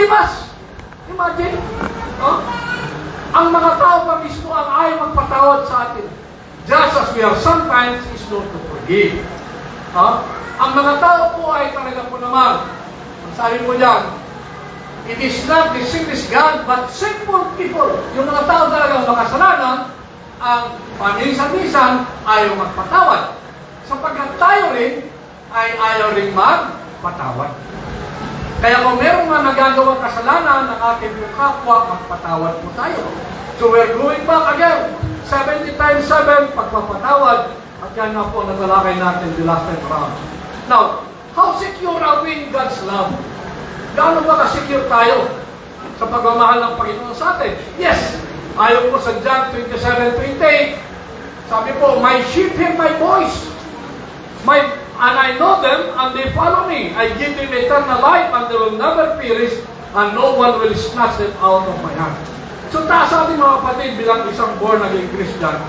forgive us. Imagine, oh? Ang mga tao pa mismo ang ayaw magpatawad sa atin. Just as we are sometimes is not to forgive. Ang mga tao po ay talaga po naman, sabi mo dyan, it is not the sickness God, but simple people. Yung mga tao talagang makasalanan, ang paminsan-minsan ayaw magpatawad. Sapagkat tayo rin ay ayaw rin magpatawad. Kaya kung meron nga nagagawang kasalanan ng ating kapwa, magpatawad po tayo. So we're going back again. 70 times 7, pagpapatawad. At yan na po natalakay natin the last time around. Now, how secure are we in God's love? Gaano ba ka-secure tayo sa pagmamahal ng Panginoon sa atin? Yes, ayaw po sa John 27:28, sabi po, my sheep hear my voice. And I know them, and they follow me. I give them eternal life, and they will never perish, and no one will snatch them out of my hand. So taas sa ating mga kapatid bilang isang born-again Christian,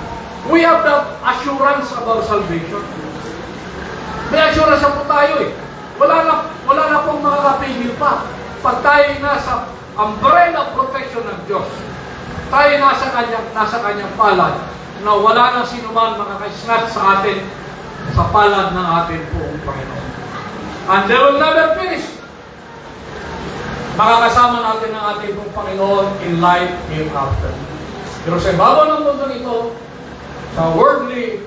we have the assurance of our salvation. May assurance po tayo eh. Wala na pong makakapigil pa. Pag tayo nasa umbrella protection ng Diyos, tayo nasa kanyang palad, na wala nang sinuman makaka-snatch sa atin sa palad ng ating poong Panginoon. And they will never finish. Makakasama natin ang ating poong Panginoon in life hereafter. Pero sa ibabaw ng mundo nito, sa worldly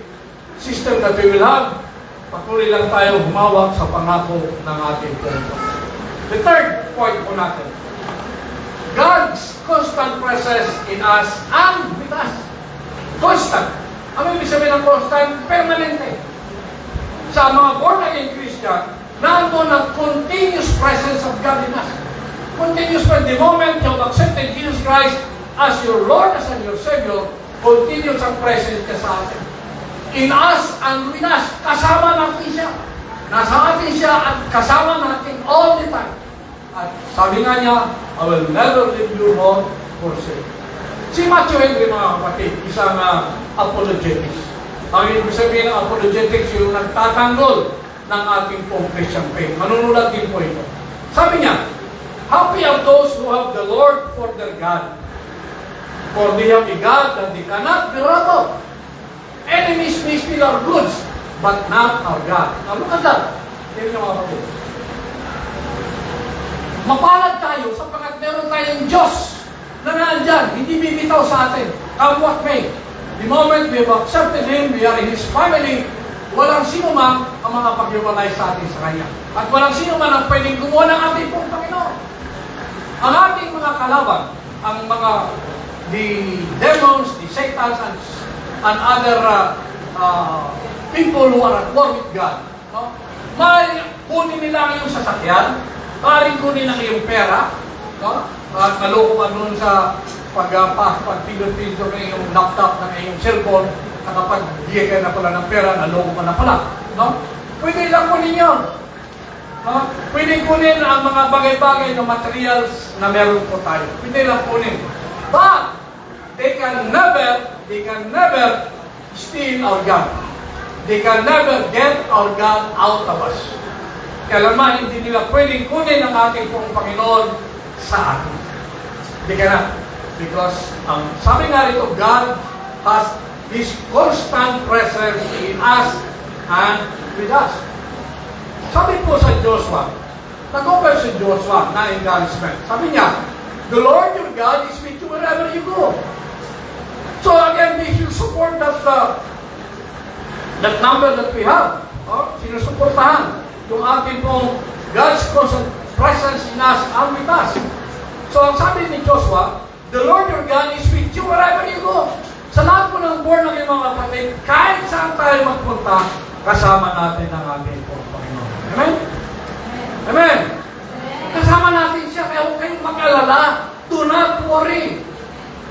system that we will have, patuloy lang tayo humawak sa pangako ng ating Panginoon. The third point po natin, God's constant presence in us and with us. Constant. Ano ibig sabihin ng constant? Permanente. Sa mga born-again Christian, nandun ang continuous presence of God in us. Continuous from the moment you have accepted Jesus Christ as your Lord, as your Savior, continuous ang presence niya sa atin. In us and with us, kasama natin siya. Nasa atin siya at kasama natin all the time. At sabi nga niya, I will never leave you nor forsake. Si Matthew Henry, mga kapatid, isang apologetics. Ang ibig sabihin ng apologetics, yung nagtatanggol ng ating pong Christian faith. Manunulat din po ito. Sabi niya, happy are those who have the Lord for their God. For they have a God that they cannot be robbed. Enemies may steal our goods, but not our God. Now look at that. Tingnan niyo mga kapatid. Mapalad tayo sapagkat meron tayong Diyos na nandyan, hindi bibitaw sa atin. Come what may. The moment we have accepted Him, we are in His family, walang sino man ang mga paghiwalay sa atin sa Kanya. At walang sino man ang pwedeng gumawa ng ating pong Panginoon. Ang ating mga kalaban, ang mga the demons, the satans, and other people who are at war with God. No? Maaaring kunin nila ang iyong sasakyan, maaaring kunin ang iyong pera, no? At naloko ka doon sa pagpindot-pindot ng iyong laptop, ng iyong cellphone, na kapag bigay ka na pala ng pera, naloko ka na pala. No? Pwede lang kunin yun. No? Pwede kunin ang mga bagay-bagay na materials na meron po tayo. Pwede lang kunin. But, they can never steal our God. They can never get our God out of us. Kailanman, hindi nila pwedeng kunin ang ating pong Panginoon sa atin. Hindi ka na. Because, sabi nga rito, God has His constant presence in us and with us. Sabi po sa Joshua, nag-offer si Joshua na encouragement. Sabi niya, the Lord your God is with you wherever you go. So again, we should support that number that we have. Sinusuportahan yung ating pong God's constant presence in us and with us. So ang sabi ni Joshua, the Lord your God is with you wherever you go. Sa lahat po ng born ng mga kapatid, kahit saan tayo magpunta, kasama natin ang ating pong Panginoon. Amen? Amen? Kasama natin siya, kaya huwag kayong mag-alala. Do not worry.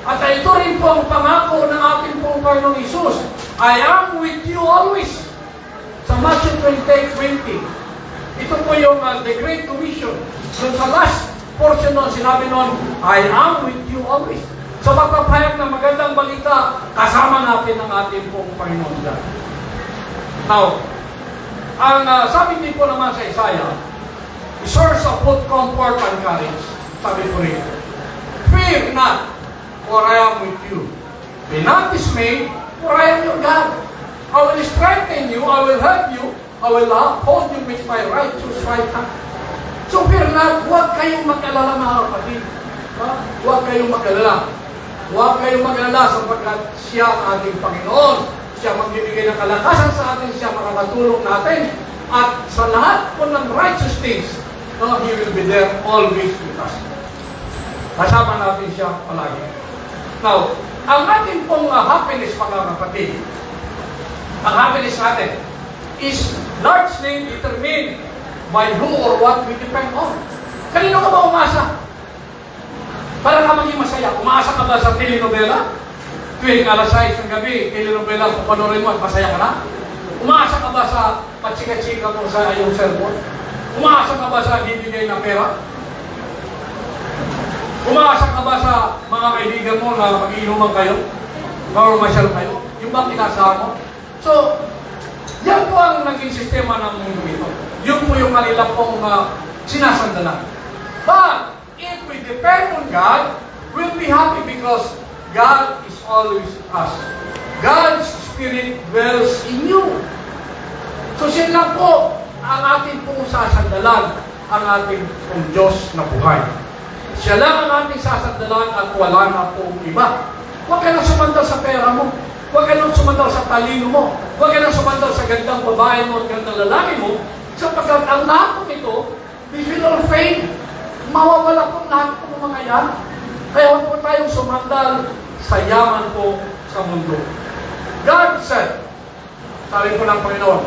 At ito rin po ang pangako ng ating pong Panginoong Isus. I am with you always. Sa Matthew 28:20. Ito po yung the Great Commission. So sa last portion nun, sinabi nun, I am with you always. Sa pagpapahayag ng magandang balita, kasama natin ang ating pong Panginoon God. Now, ang sabi din po naman sa Isaiah, source of both comfort and courage. Sabi po rin, fear not, for I am with you. Be not dismayed, for I am your God. I will strengthen you, I will help you, I will uphold you with my righteous right hand. So fear not, huwag kayong mag-alala mga kapatid. Huwag kayong mag-alala. Huwag kayong mag-alala sapagkat siya ang ating Panginoon. Siya magbibigay ng kalakasan sa atin, siya makakatulong natin. At sa lahat po ng righteous things, He will be there always with us. Kasama natin siya palagi. Now, ang ating pong happiness mga kapatid, ang happiness natin is largely determined by who or what we depend on. Kanino ka ba umasa? Para ka maging masaya. Umasa ka ba sa telenovela? Tuwing alas 6 ng gabi, telenovela, kung panorin mo at masaya ka na? Umasa ka ba sa patsika-tsika mo sa iyong cellphone? Umasa ka ba sa bibigay na pera? Umasa ka ba sa mga kaibigan mo na mag-iinuman kayo? Marumasyal kayo? Yung bang inasahan mo? So, yan po ang naging sistema ng mundo ito. Yun po yung kanila pong sinasandalan. But, if we depend on God, we'll be happy because God is always us. God's Spirit dwells in you. So, siya lang po ang ating pong sasandalan, ang ating pong Diyos na buhay. Siya lang ang ating sasandalan at wala na pong iba. Huwag ka na sumandal sa pera mo. Huwag ka nang sumandal sa talino mo. Huwag ka nang sumandal sa gandang babae mo at gandang lalaki mo. Sapagkat ang lahat po ito, this will all fade. Mawawala po lahat po ng mga yan. Kaya huwag po tayong sumandal sa yaman po sa mundo. God said, sabi po ng Panginoon,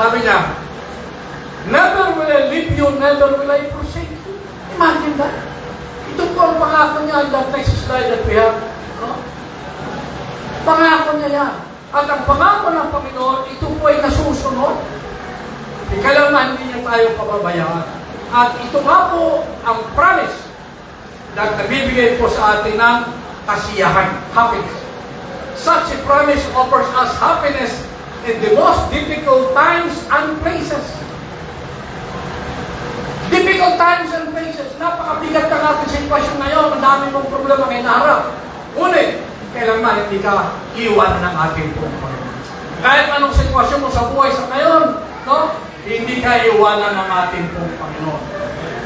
sabi niya, never will I leave you, never will I forsake you. Imagine that. Ito po ang pangako niya, that next slide that we have. No? Pangako niya yan. At ang pangako ng Panginoon, ito po ay nasusunod. Kailangan hindi niya tayo pababayaan. At ito nga po ang promise na nabibigay po sa atin ng kasiyahan, happiness. Such a promise offers us happiness in the most difficult times and places. Difficult times and places. Napakabigat ng ating sitwasyon ngayon. Ang dami mong problema ngayon naharap. Ngunit, kailangan hindi ka iwan ng ating Panginoon. Kahit anong sitwasyon mo sa buhay sa ngayon, no? Hindi ka iwanan ng ating Panginoon.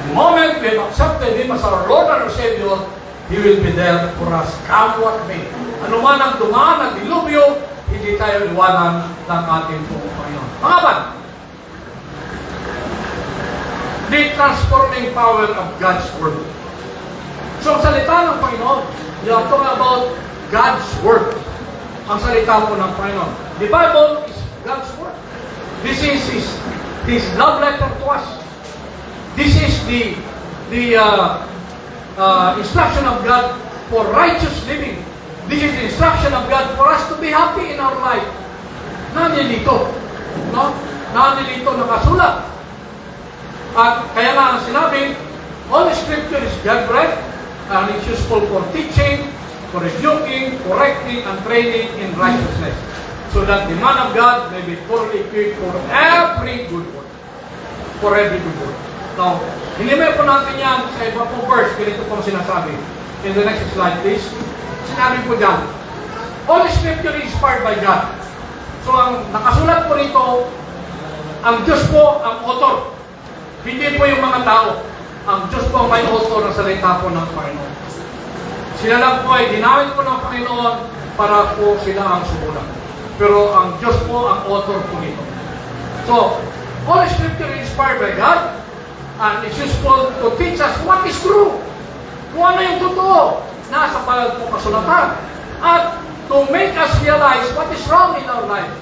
The moment we have accepted Him as our Lord and our Savior, He will be there for us. Come what may. Ano man ang dumaan at dilubyo, hindi tayo iwanan ng ating Panginoon. Pangapat, the transforming power of God's Word. So, ang salita ng Panginoon, you are talking about God's Word. Ang salita po ng Panginoon. The Bible is God's Word. This is His love letter to us. This is the instruction of God for righteous living. This is the instruction of God for us to be happy in our life. Nanilito. No? Nanilito nakasulat. At kaya nga ang sinabi, all Scripture is God-breathed and it's useful for teaching, for rebuking, correcting, and training in righteousness, so that the man of God may be thoroughly equipped for every good work. For every good work. Now, hinimay po natin yan sa iba pong verse, ganito pong sinasabi. In the next slide, please. Sinabi po dyan, all Scripture is inspired by God. So, ang nakasulat po rito, ang Diyos po ang author. Hindi po yung mga tao. Ang Diyos po ang may author ng salita po ng Panginoon. Sila lang po ay ginamit po ng Panginoon para po sila ang sumulat. Pero ang Diyos po ang author po nito. So, all Scripture is inspired by God and it's useful to teach us what is true. Kung ano yung totoo, nasa palag po kasulatan. At to make us realize what is wrong in our life.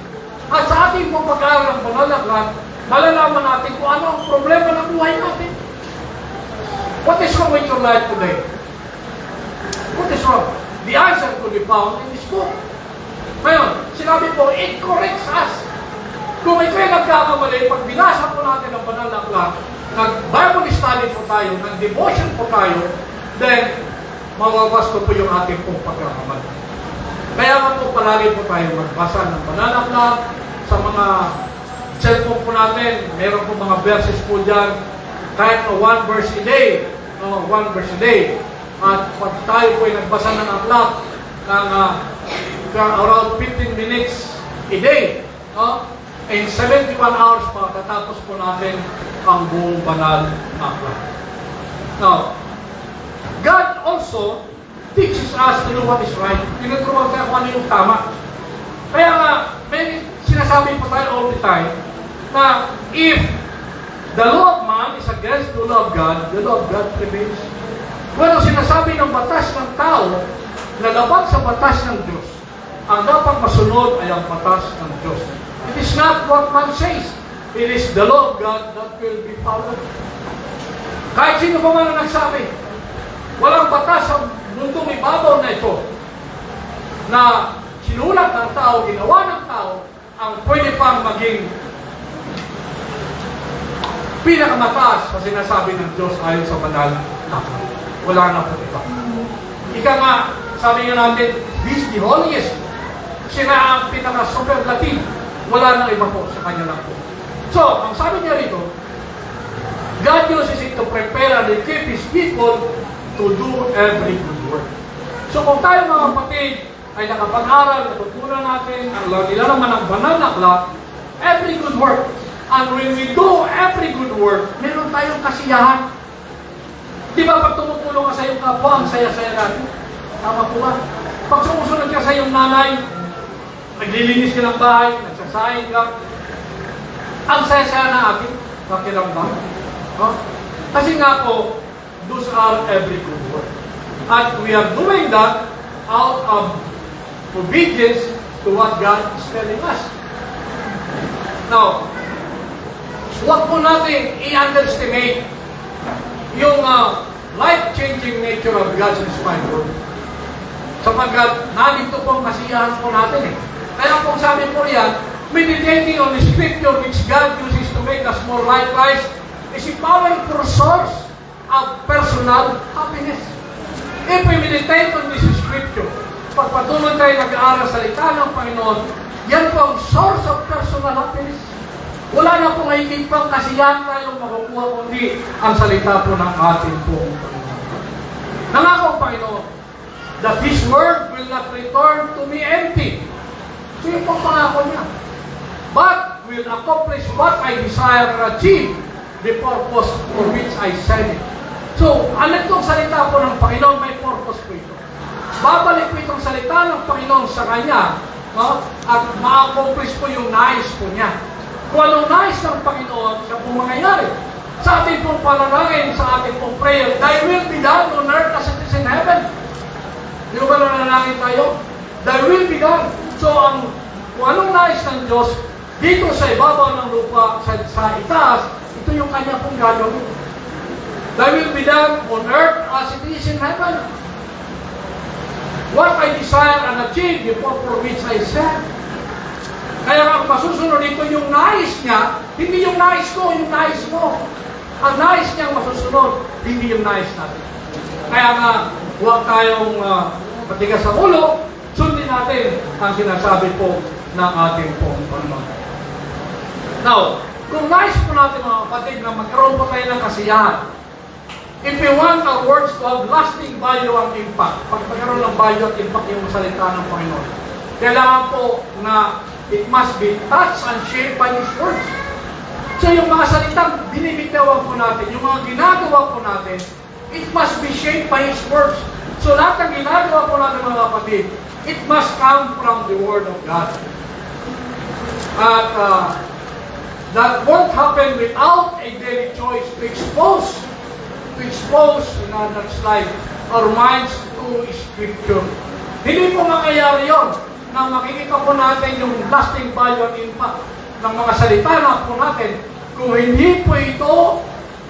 At sa ating pong pag-aaral ng banal na aklat, malalaman natin kung ano ang problema ng buhay natin. What is wrong with your life today? What is wrong? The answer could be found in this book. Ngayon, sinabi po, it corrects us. Kung ito'y nagkakamali, pag binasa po natin ang banal na aklat, nag-Bible study po tayo, nag-devotion po tayo, then, mawawasto po yung ating pong pagkakamali. Kaya nga po, palagi po tayo magbasa ng banal na aklat, sa mga cellphone po natin, meron po mga verses po dyan, kahit one verse a day, one verse a day. At pag tayo po ay nagbasa ng aklat ng around 15 minutes a day, in 71 hours pa, tatapos po natin ang buong banal na aklat. Now, God also teaches us to do what is right. Tinuturuan tayo kung ano yung tama. Kaya nga, may sinasabi po tayo all the time na if the law of man is against the law of God prevails. Kung ano sinasabi ng batas ng tao na laban sa batas ng Diyos, ang dapat masunod ay ang batas ng Diyos. It is not what man says. It is the law of God that will be followed. Kahit sino pa man ang nagsabi, walang batas sa mundong ibabaw na ito na sinulat ng tao, ginawa ng tao, ang pwede pang maging pinakamataas sa sinasabi ng Diyos ayon sa banal na aklat. Wala na po ito. Ika nga, sabi nga natin, this the holiest. Siya na ang pinaka-superlative. Wala na iba po sa kanya lang po. So, ang sabi niya rito, God uses it to prepare and equip His people to do every good work. So, kung tayo mga kapatid ay nakapag-aral, natutunan natin, ang nila naman ang banal na aklat, every good work. And when we do every good work, meron tayong kasiyahan. Di ba pag tumutulong ka sa iyong kapwa, ang saya-saya natin? Tama po ba? Pag sumusunod ka sa iyong nanay, naglilinis ka ng bahay, nagsasayang ka, ang saya-saya na atin, pakiramdam. Kasi nga po, those are every good work. At we are doing that out of obedience to what God is telling us. Now, huwag po natin i-underestimate yung life-changing nature of God's inspired word. Sapagkat nandito po ang kasiyahan po natin eh. Kaya kung sabi po yan, meditating on the scripture which God uses to make us more like Christ is a powerful source of personal happiness. If we meditate on this scripture, pagpatuloy tayo nag-aaral sa salita ng Panginoon, yan po ang source of personal happiness. Wala na pong higit pang kasiyahan tayong makukuha kundi ang salita po ng ating pong Panginoon. Nangako ang Panginoon that His word will not return to me empty. So yung pong pangako niya. But will accomplish what I desire and achieve the purpose for which I sent it. So, ano itong salita po ng Panginoon, may purpose po ito. Babalik po itong salita ng Panginoon sa Kanya, at ma-accomplish po yung nais po niya. Kung anong nais ng Panginoon, siya po mangyayari. Sa ating pong panalangin, sa ating pong prayer, Thy will be done on earth as it is in heaven. Di ba nanalangin tayo? Thy will be done. So, kung anong nais ng Diyos, dito sa ibabaw ng lupa, sa itaas, ito yung Kanya pong gagawin. Thy will be done on earth as it is in heaven. What I desire and achieve, the purpose which I sent. Kaya ang masusunod dito yung nais niya, hindi yung nais ko, yung nais mo. Ang nais niyang masusunod, hindi yung nais natin. Kaya nga, huwag tayong matigas sa ulo, sundin natin ang sinasabi po ng ating pong Panginoon. Now, kung nais po natin mga kapatid na magkaroon po tayo ng kasiyahan, if we want our words to have lasting value and impact, pag magkaroon ng value at impact yung salita ng Panginoon, kailangan po na it must be touched and shaped by His words. So yung mga salitang binibitawan po natin, yung mga ginagawa po natin, it must be shaped by His words. So lahat ng ginagawa po natin mga kapatid, it must come from the Word of God. At that won't happen without a daily choice to expose in our slide our minds to Scripture. Hindi po makayari yun na makikita po natin yung lasting value and impact ng mga salita na po natin kung hindi po ito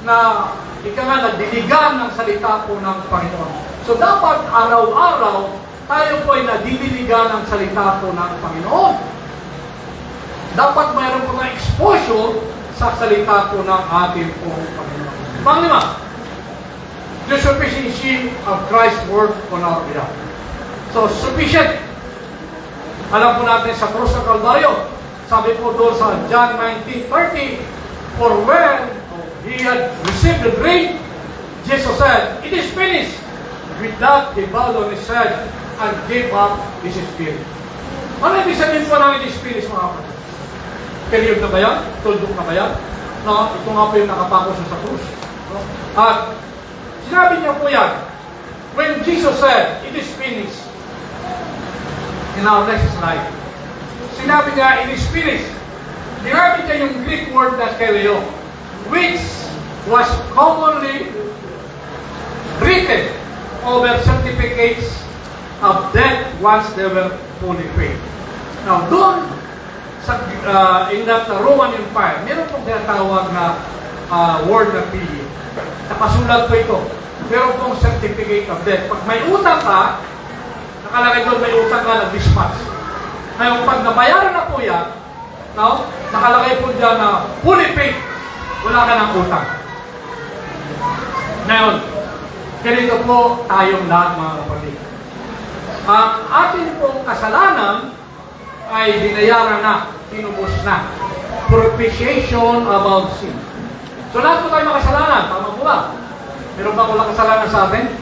na nagdiligan ng salita po ng Panginoon. So dapat araw-araw tayo po ay nadidiligan ng salita po ng Panginoon. Dapat mayroon po na exposure sa salita po ng ating po Panginoon. Panglima, the sufficiency of Christ's word on our behalf. So, sufficient. Alam po natin sa krus ng Kalbaryo, sabi po doon sa John 19:30, for when he had received the drink, Jesus said, "It is finished." With that, he bowed on his head and gave up his spirit. Ano ibig sabihin po ng it is finished, mga kapatid? Period na ba yan? Tuldok na ba yan? No, ito nga po yung nakapako sa krus. No? At sinabi niya po yan, when Jesus said, "It is finished," in our next slide, sinabi niya, "It is finished." Ginamit niya yung Greek word na keleo, which was commonly written over certificates of death once they were fully paid. Now, doon, in that Roman Empire, meron pong tinatawag na word na PE. Nakasulat po ito. Meron pong certificate of death. Pag may utang ka, nakalagay doon may utang ka na dispatch. Ngayon, pag nabayaran na po yan, no, nakalagay po dyan na fully paid. Wala ka ng utang. Ngayon, ganito po tayong lahat, mga kapatid. Ang ating pong kasalanan ay binayaran na, tinubos na. Propitiation about sin. So lahat po tayo makasalanan, tama po ba? Meron ba walang kasalanan sa atin?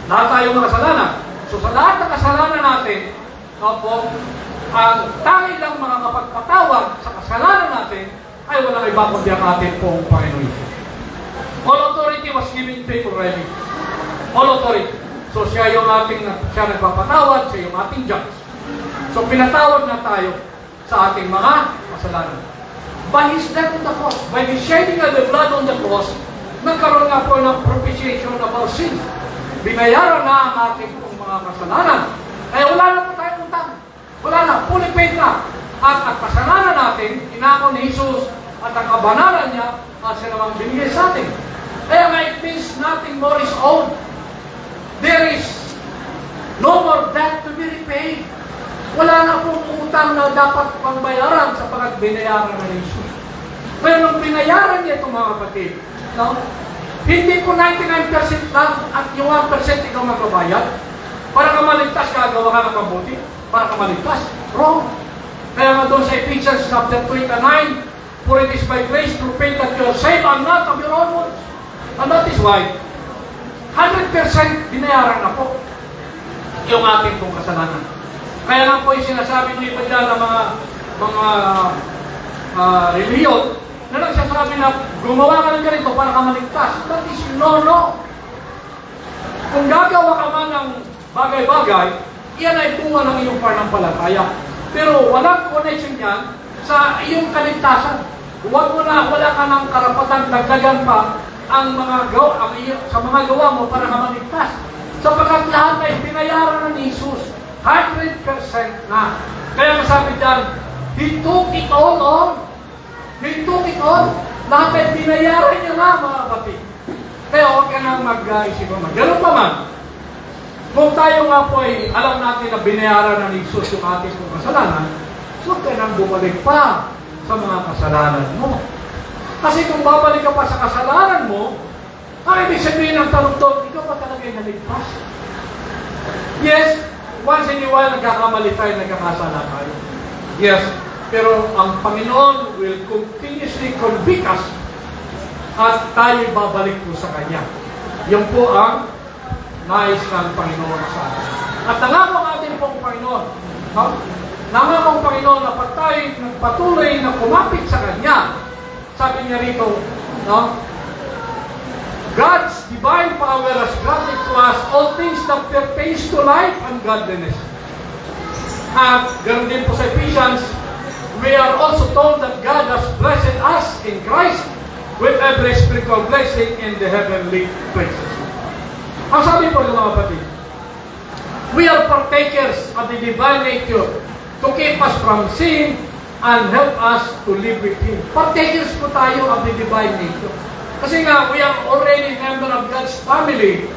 Lahat tayo makasalanan. So sa lahat ng kasalanan natin, ang tanging lang mga kapagpatawag sa kasalanan natin ay walang iba kundi ang ating pong Panginoon. All authority was given to him already. All authority. So siya nagpapatawad, siya yung ating judge. So pinatawad na tayo sa ating mga kasalanan. By His death on the cross, by the shedding of the blood on the cross, nagkaroon nga po ng propitiation of our sins. Binayaran na ang ating pong mga kasalanan. Kaya wala na po tayong utang. Wala na, fully paid na. At ang kasalanan natin, inako ni Jesus at ang kabanalan niya, at siya namang binigay sa atin. Kaya nga, it means nothing more is owed. There is no more debt to be repaid. Wala na pong utang na dapat pangbayaran sapagkat binayaran na ni Jesus. Pero nung binayaran niya itong mga kapatid, no? Hindi po 99% lang at yung 1% ikaw magbabayad. Para ka maligtas, gagawa ka ng mabuti. Para ka maligtas. Wrong. Kaya nga doon sa Ephesians chapter 29, "For it is by grace through faith that you are saved and not of your own works." And that is why 100% binayaran na po yung ating pong kasalanan. Kaya lang po yung sinasabi ng iba dyan ng mga reliyon na nagsasabi na gumawa ka ng ganito para ka maligtas. That is no. Kung gagawa ka man ng bagay-bagay, iyan ay bunga ng iyong pananampalataya. Pero walang connection yan sa iyong kaligtasan. Wala ka ng karapatan dagdagan pa ang mga sa mga gawa mo para ka maligtas. Sapagkat lahat ay binayaran ng Jesus. 100% na. Kaya masabi dyan, He took it all on. He took it all. Lahat ay binayaran niya na, mga kapatid. Kaya huwag ka nang mag-isip naman. Ganun pa man. Kung tayo nga po ay alam natin na binayaran na ni Jesus yung ating kasalanan, huwag ka nang bumalik pa sa mga kasalanan mo. Kasi kung babalik ka pa sa kasalanan mo, ang ibig sabihin ng tanong doon, ikaw pa talaga yung naligtas. Yes, once in a while, nagkakamali tayo, nagkakasala tayo. Yes, pero ang Panginoon will continuously convict us at tayo babalik po sa Kanya. Yan po ang nais ng Panginoon sa atin. At nangako ang ating pong Panginoon. No? Nangako ang Panginoon na pag tayo nagpatuloy na kumapit sa Kanya, sabi niya rito, no? God's divine power has granted to us all things that pertain to life and godliness. At ganoon din po sa Ephesians, we are also told that God has blessed us in Christ with every spiritual blessing in the heavenly places. Ang sabi po ng mga kapatid, we are partakers of the divine nature to keep us from sin and help us to live with Him. Partakers po tayo of the divine nature. Kasi nga, we are already member of God's family.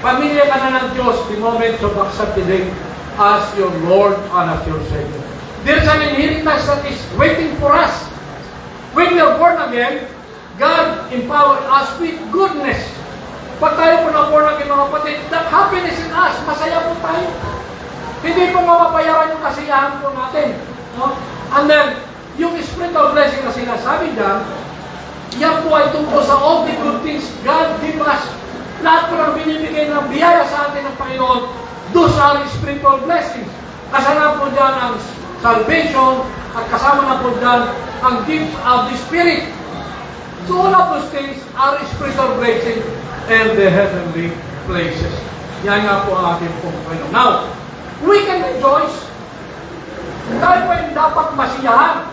Pamilya ka na ng Diyos the moment you accept Him as your Lord and as your Savior. There's an inheritance that is waiting for us. When we are born again, God empowered us with goodness. Pag tayo po na born again, mga kapatid, that happiness in us, masaya po tayo. Hindi po mapapayaran yung kasiyahan po natin. No? And then, yung spiritual blessing na sinasabi dyan, Yan po ay tungkol sa all the good things God give us. Lahat po ng binibigay ng biyaya sa atin ng Panginoon, those are spiritual blessings. Kasama po dyan ang salvation at kasama na po dyan ang gifts of the Spirit. So all of those things are spiritual blessings and the heavenly places. Yan nga po ang ating pong Panginoon. Now, we can rejoice. Tayo po yung dapat masiyahan,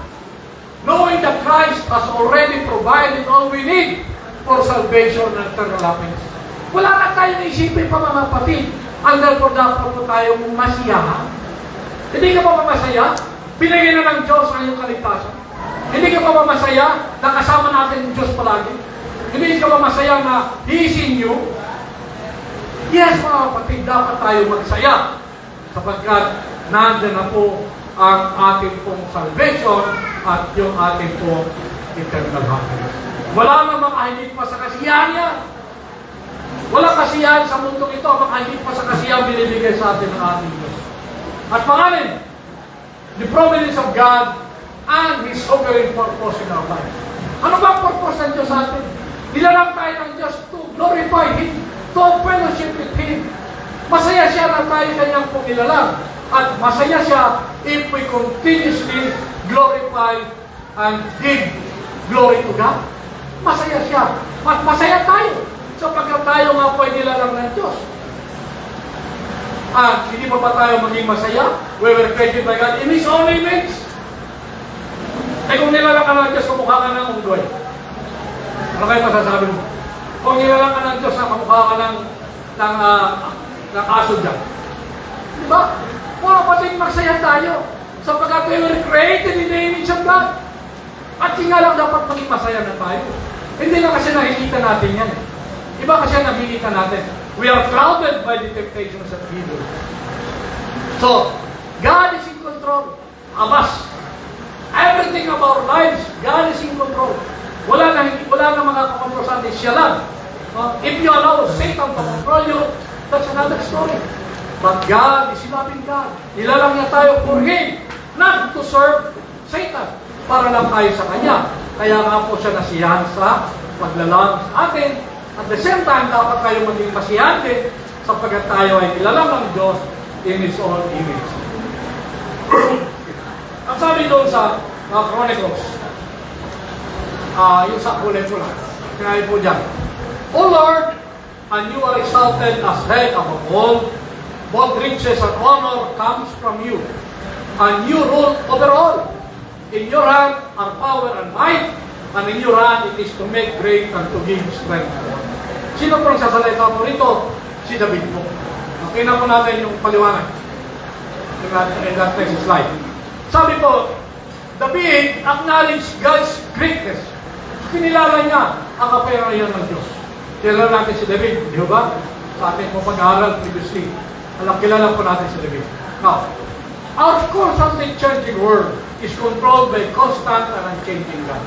knowing that Christ has already provided all we need for salvation and eternal happiness. Wala na tayong isipin pa mga kapatid, and therefore dapat po tayong masiyahan. Hindi ka pa masaya? Binigyan na ng Diyos ang iyong kaligtasan. Hindi ka pa masaya na kasama natin yung Diyos palagi? Hindi ka pa masaya na He is in you? Yes mga kapatid, dapat tayo magsaya sapagkat nandiyan na po ang ating pong salvation at yung ating pong eternal happiness. Wala namang kahit pa sa kasiyahan yan. Wala kasiyahan sa mundong ito, makahigit pa sa kasiyahan binibigay sa atin ng ating Diyos. At pangalan, the providence of God and His sovereign purpose in our life. Ano ba ang purpose ng Diyos sa atin? Nilalang tayo ng Diyos to glorify Him, to fellowship with Him. Masaya siya na tayo kanyang pong nilalang. At masaya siya if we continuously glorify and give glory to God. Masaya siya. At masaya tayo sapagkat tayo nga po ay nilalang ng Diyos. At hindi pa tayo maging masaya? We were created by God in His own image. Eh kung nilalang ka ng Diyos, kamukha ka ng unggoy. Ano kayo masasabi mo? Kung nilalang ka ng Diyos, kamukha ka ng aso dyan. Diba? Mga kapatid, magsaya tayo. Sapagkat we were created in the image of God. At nga lang dapat maging masaya na tayo. Hindi lang kasi nakikita natin yan. Iba kasi ang nakikita natin. We are clouded by the temptations of evil. So, God is in control of us. Everything of our lives, God is in control. Wala na mga kakontrol siya lang. If you allow Satan to control you, that's another story. But God is a loving God. Nilalang niya tayo for Him, not to serve Satan. Para lang tayo sa Kanya. Kaya nga po siya nasiyahan sa paglalang sa atin. At the same time, dapat tayo maging masiyante sapagkat tayo ay nilalang ng Diyos in His own image. Ang sabi doon sa Chronicles, yung sa kulay po lang, kinahin po dyan, O Lord, and you are exalted as head above all, both riches and honor comes from you, and you rule over all. In your hand are power and might, and in your hand it is to make great and to give strength. Sino po ang sasalita po rito? Si David po. Makina po natin yung paliwanag. In that next slide. Sabi po, David acknowledged God's greatness. Kinilala niya ang kapangyarihan ng Diyos. Kilala natin si David, di ba? Sa ating po pag-aaral previously. Kilala po natin si David. Now, our constantly changing world is controlled by constant and unchanging God.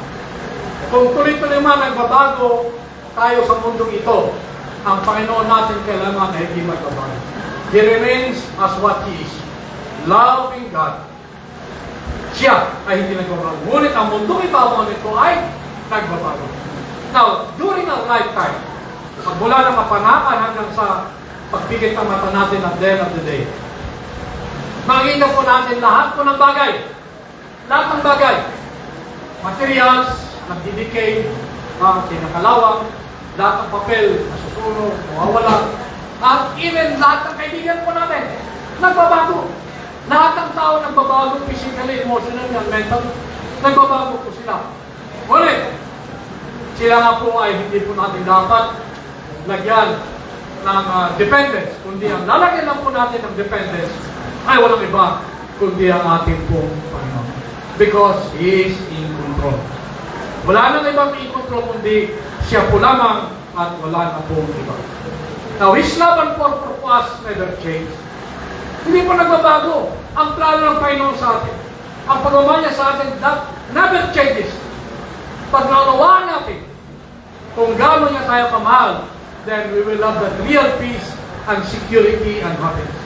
Kung tuloy-tuloy man nagbabago tayo sa mundong ito, ang Panginoon natin kailangan ay hindi magbabago. He remains as what He is. Loving God. Siya ay hindi nagbabago. Ngunit ang mundong ibabaw nito ay nagbabago. Now, during our lifetime, magmula ng kapanakan hanggang sa pagbigay ng mata natin at the end of the day, makikita po natin lahat po ng bagay. Lahat ng bagay. Materials, nagdidicay, kinakalawang, lahat ng papel, nasusunog, mawawala. At even lahat ng kaibigan po natin, nagbabago. Lahat ng tao nagbabago physically, emotionally, and mentally. Nagbabago po sila. Ngunit, sila nga po ay hindi po natin dapat lagyan ng dependence. Kundi ang lalagyan lang po natin ng dependence ay walang iba kundi ang ating pong Panginoon. Because He is in control. Wala nang ibang i-control kundi Siya po lamang at wala na pong iba. Now, His love and purpose for us never change. Hindi po nagbabago ang plano ng Panginoon sa atin. Ang pagmamahal niya sa atin that never changes. Pag naunawaan natin kung gaano niya tayo kamahal, then we will have that real peace and security and happiness.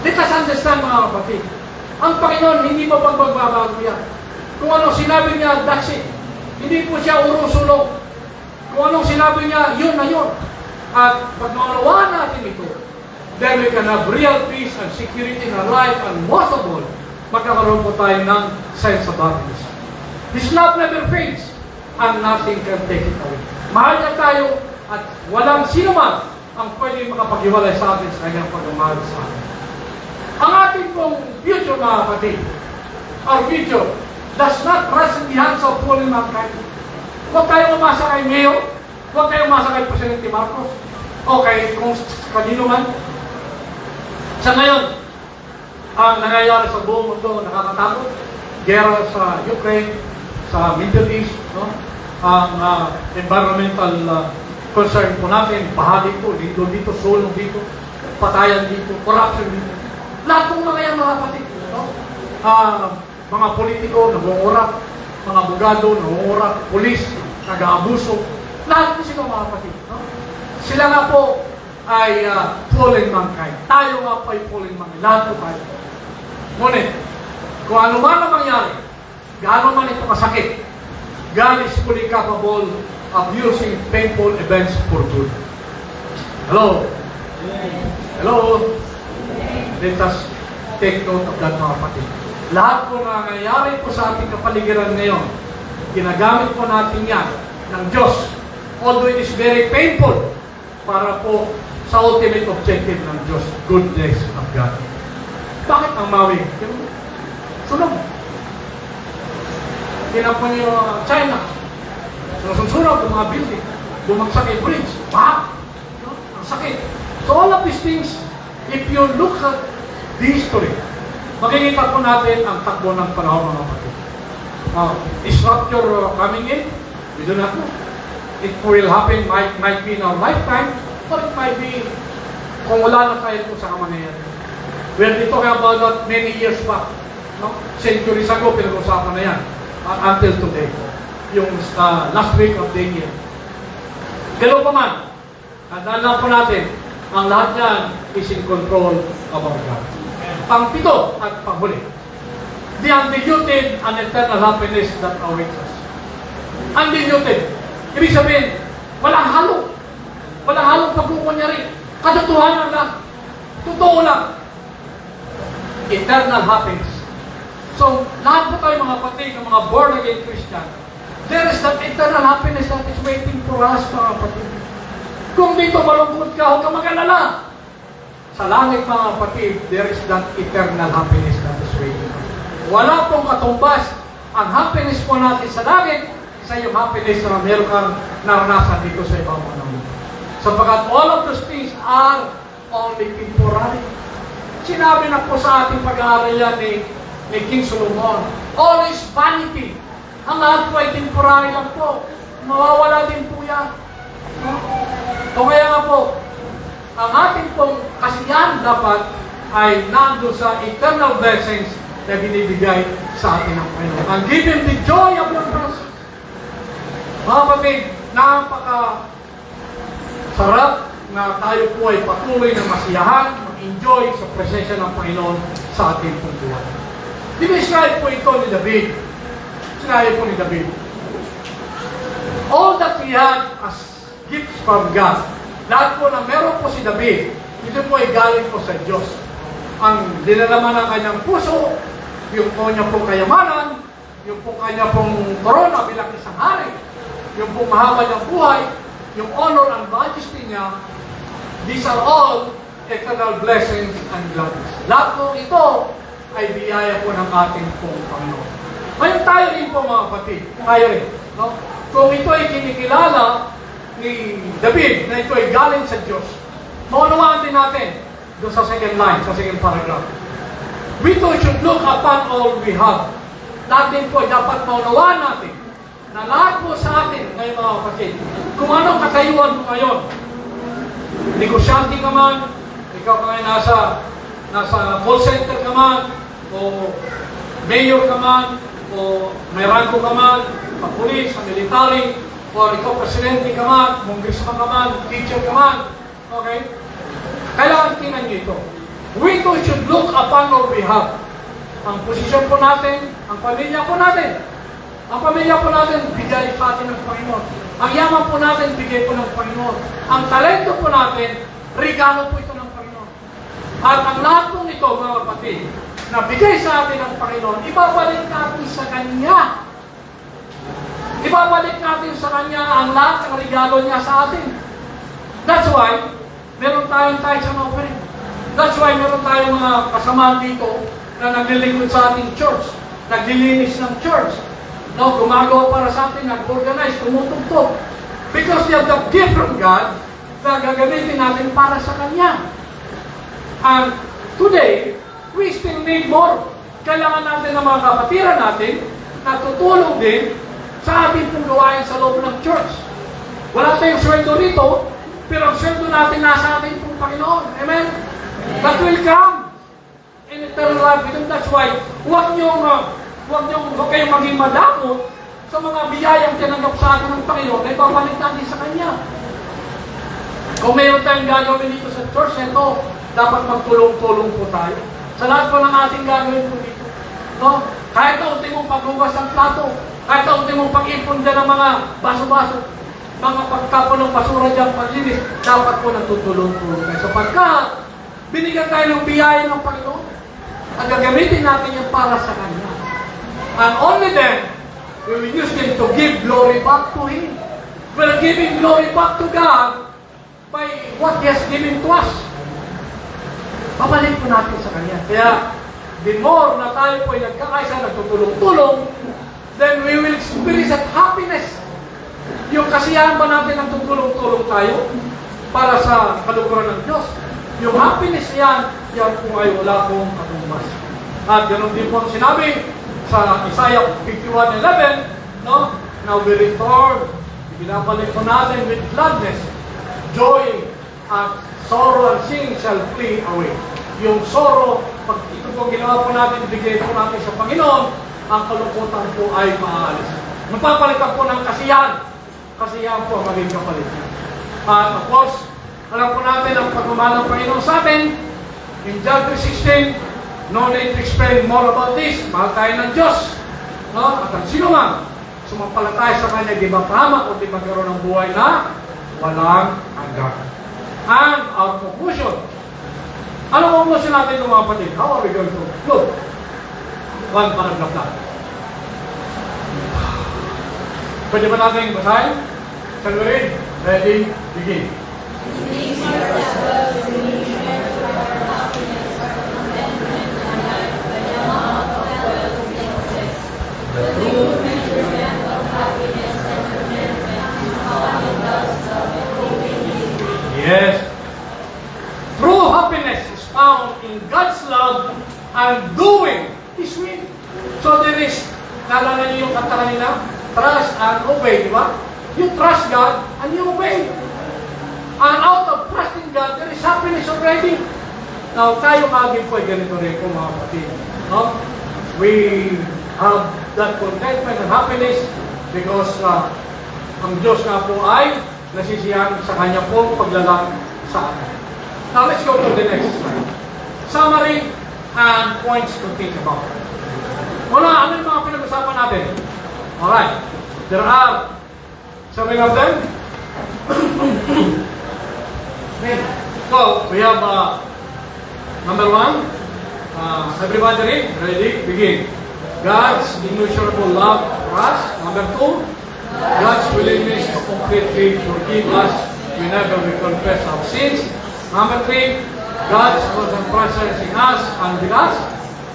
Let us understand mga kapatid, ang Panginoon hindi pa pagbabago yan. Kung ano sinabi niya, that's it. Hindi po siya urusulong. Kung anong sinabi niya, yun na yun. At pag maunawaan natin ito, then we can have real peace and security in our life, and most of all, magkakaroon po tayo ng sense of happiness. His love never fades, and nothing can take it away. Mahal niya tayo, at walang sino man ang pwede makapaghiwalay sa atin sa kanyang pagmamahal sa atin. Ang ating pong future, mga kapatid, our future does not rest in the hands of fallen mankind. Huwag tayong umasa kay Mayor, huwag tayong umasa kay Presidente Marcos, o kay kung kanino man. Sa ngayon, ang nangyayari sa buong mundo, nakakatakot. Gera sa Ukraine, sa Middle East, no? Ang environmental concern po natin, bahagi po, dito, sulong dito, patayan dito, corruption dito. Lahat ng mga yan, mga kapatid, no? Mga politiko, nag-uurap, mga abogado, nag-uurap, polis, nag-aabuso. Lahat po sila, mga kapatid, no? Sila nga po ay fallen mankind. Tayo nga po ay fallen mankind. Lahat po tayo. Ngunit, kung ano man ang mangyari, gaano man ito kasakit, God is fully capable of using painful events for good. Hello? Hello? Let us take note of that, mga kapatid. Lahat po na nangyayari po sa ating kapaligiran ngayon, ginagamit po natin yan ng Diyos, although it is very painful, para po sa ultimate objective ng Diyos, goodness of God. Bakit ang Maui? Sunog. Kinapon niyo China. Susunod ang mga building. Bumagsak yung bridge. Wow! Ang sakit. So all of these things, if you look at the history, makikita po natin ang takbo ng panahon, mga kapatid. Is rapture coming in? We do not know. It will happen, might be in our lifetime, or it might be kung wala na tayo po sa kamanayan. We have been talking about that many years back. No? Centuries ago, pinag-usapan na yan. Until today. Yung last week of the year. Galaw pa man, tandaan po natin, ang lahat yan is in control of our God. Pang-pito at panghuli. The undiluted and eternal happiness that awaits us. Undiluted. Ibig sabihin, walang halo. Walang halong pagkukunyari. Katotohanan lang. Totoo lang. Eternal happiness. So, lahat po tayo mga kapatid, ng mga born-again Christian, there is that eternal happiness that is waiting for us, mga kapatid. Kung dito malungkot ka, huwag ka mag-alala. Sa langit, mga kapatid, there is that eternal happiness that is waiting. Wala pong katumbas ang happiness po natin sa langit sa yung happiness na meron kang naranasan dito sa ibang panahon. Sapagkat all of those things are only temporary. Sinabi na po sa ating pag-aaral yan ni King Solomon, all is vanity. Ang lahat po ay temporary lang po. Mawawala din po yan. O kaya nga po, ang ating pong kasiyahan dapat ay nandun sa eternal blessings na binibigay sa atin ng Panginoon. And give Him the joy of your trust. Mga kapatid, napaka-sarap na tayo po ay patuloy na masiyahan, mag-enjoy sa presensya ng Panginoon sa ating pong buhay. Diniscribe po ito ni David. Sinabi po ni David, all that he had as gifts from God, lahat po na meron po si David, ito po ay galing po sa Diyos. Ang dinalaman ng kanyang puso, yung po niya pong kayamanan, yung po kanya pong korona bilang isang hari, yung po mahaba niyang buhay, yung honor and majesty niya, these are all eternal blessings and gladness. Lahat po ito ay biyaya po ng ating pong Panginoon. Ngayon tayo rin po mga kapatid, tayo rin. No? Kung ito ay kinikilala ni David na ito ay galing sa Diyos, maunawaan din natin doon sa second line, sa second paragraph. We too should look upon all we have. Natin po dapat maunawaan natin na lahat po sa atin, ngayon mga kapatid, kung anong katayuan mo ngayon, negosyante ka man, ikaw ka ngayon nasa call center ka man, o mayor ka man, o may rango ka man, sa police, sa military, o ikaw presidente ka man, congressman ka man, teacher ka man, okay? Kailangan tingnan nyo ito. We too should look upon what we have. Ang posisyon po natin, ang pamilya po natin, Ang pamilya po natin, bigay sa atin ng Panginoon. Ang yaman po natin, bigay po ng Panginoon. Ang talento po natin, regalo po ito ng Panginoon. At ang lahat po nito, mga kapatid, na bigay sa atin ng Panginoon, ibabalik natin sa Kanya. Ibabalik natin sa Kanya ang lahat ng regalo niya sa atin. That's why, meron tayong tithes and offering. That's why, meron tayong mga kasamahan dito na naglilingkod sa ating church, naglilinis ng church, no, gumagawa para sa atin, nag-organize, tumutugtog. Because they have the gift from God na gagamitin natin para sa Kanya. And today, we still need more. Kailangan natin ng mga kapatiran natin na tutulong din sa ating pong gawain sa loob ng church. Wala tayong sweldo rito, pero ang sweldo natin nasa ating pong Panginoon. Amen? That will come in eternal life. That's why, huwag kayong maging madamot sa mga biyayang tinanggap sa atin ng Panginoon na ipabalik natin sa Kanya. Kung mayroon tayong gagawin dito sa church, ito, dapat magtulong-tulong po tayo. Sa lahat po ng ating gagawin po dito. No? Kahit na unti mong paghugas ng plato, kahit na unti mong pag-ipon dyan ng mga baso-baso, mga pagkapon ng basura dyan, paglinis, dapat po nagtutulong-tulong tayo. Sapagkat, binigyan tayo ng biyaya ng Panginoon at gagamitin natin yan para sa Kanya. And only then, we will use them to give glory back to Him. We're giving glory back to God by what He has given to us. Babalik po natin sa Kanya. Kaya, the more na tayo po ay nagkakaisa, nagtutulong-tulong, then we will experience that happiness. Yung kasiyahan ba natin ang tutulong-tulong tayo para sa kalukuran ng Diyos? Yung happiness yan po ay wala pong katumbas. At ganoon din po ang sinabi sa Isaiah 51:11, no? Now we return, binabalik po natin with gladness, joy, and sorrow and sin shall flee away. Yung sorrow, pag ito po ginawa po natin, bigay po natin sa Panginoon, ang kalungkutan po ay maaalis. Napapalitan po ng kasiyahan. Kasiyahan po ang maging kapalitan. Of course, alam po natin ang pagmamahal ng Panginoon sa atin. In John 3:16, no need to explain more about this. Mahal tayo ng Diyos. No? At ang sino man, sumampalataya sa Kanya, di mapahamak o di magkaroon ng buhay na walang hanggan. And our conclusion. Ano ang conclusion natin ng mga kapatid? How are we going to conclude? One paragraph lang. Pwede ba natin basahin? Shall we read? Ready? Begin. Yes. True happiness is found in God's love and doing His will. So there is, naalala niyo yung kanta kanina? Trust and obey, di ba? You trust God and you obey. And out of trusting God, there is happiness already. Now, tayo maging po ay ganito rin po mga kapatid. No? We have that contentment and happiness because ang Diyos nga po ay nasisiyahan sa Kanya po paglalang sa atin. Now, let's go to the next slide. Summary and points to think about. Una, ano yung mga pinag-usapan natin? Alright. There are seven of them. So, we have number one. Everybody ready? Begin. God's immeasurable love for us. Number two. God's willingness to completely forgive us whenever we confess our sins. Number three. God's present presence in us and with us.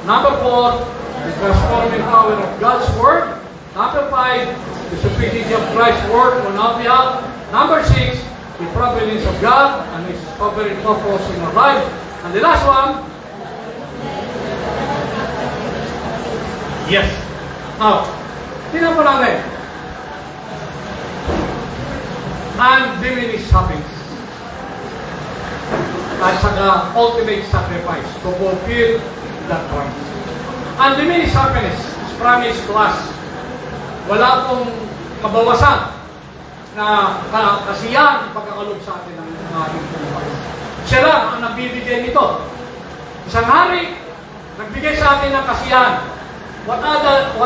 Number four. The transforming power of God's Word. Number five. The sufficiency of Christ's Word on our behalf. Number six. The providence of God and His sovereign purpose in our life. And the last one. Yes. Now, tingnan po natin. Undiminished happiness. At saka ultimate sacrifice to fulfill that promise. Undiminished happiness is promised to us. Wala pong kabawasan na kasiyahan pagkakalog sa atin ng ating buhay. Siya lang ang nagbibigay nito. Isang hari, nagbigay sa atin ng kasiyahan. what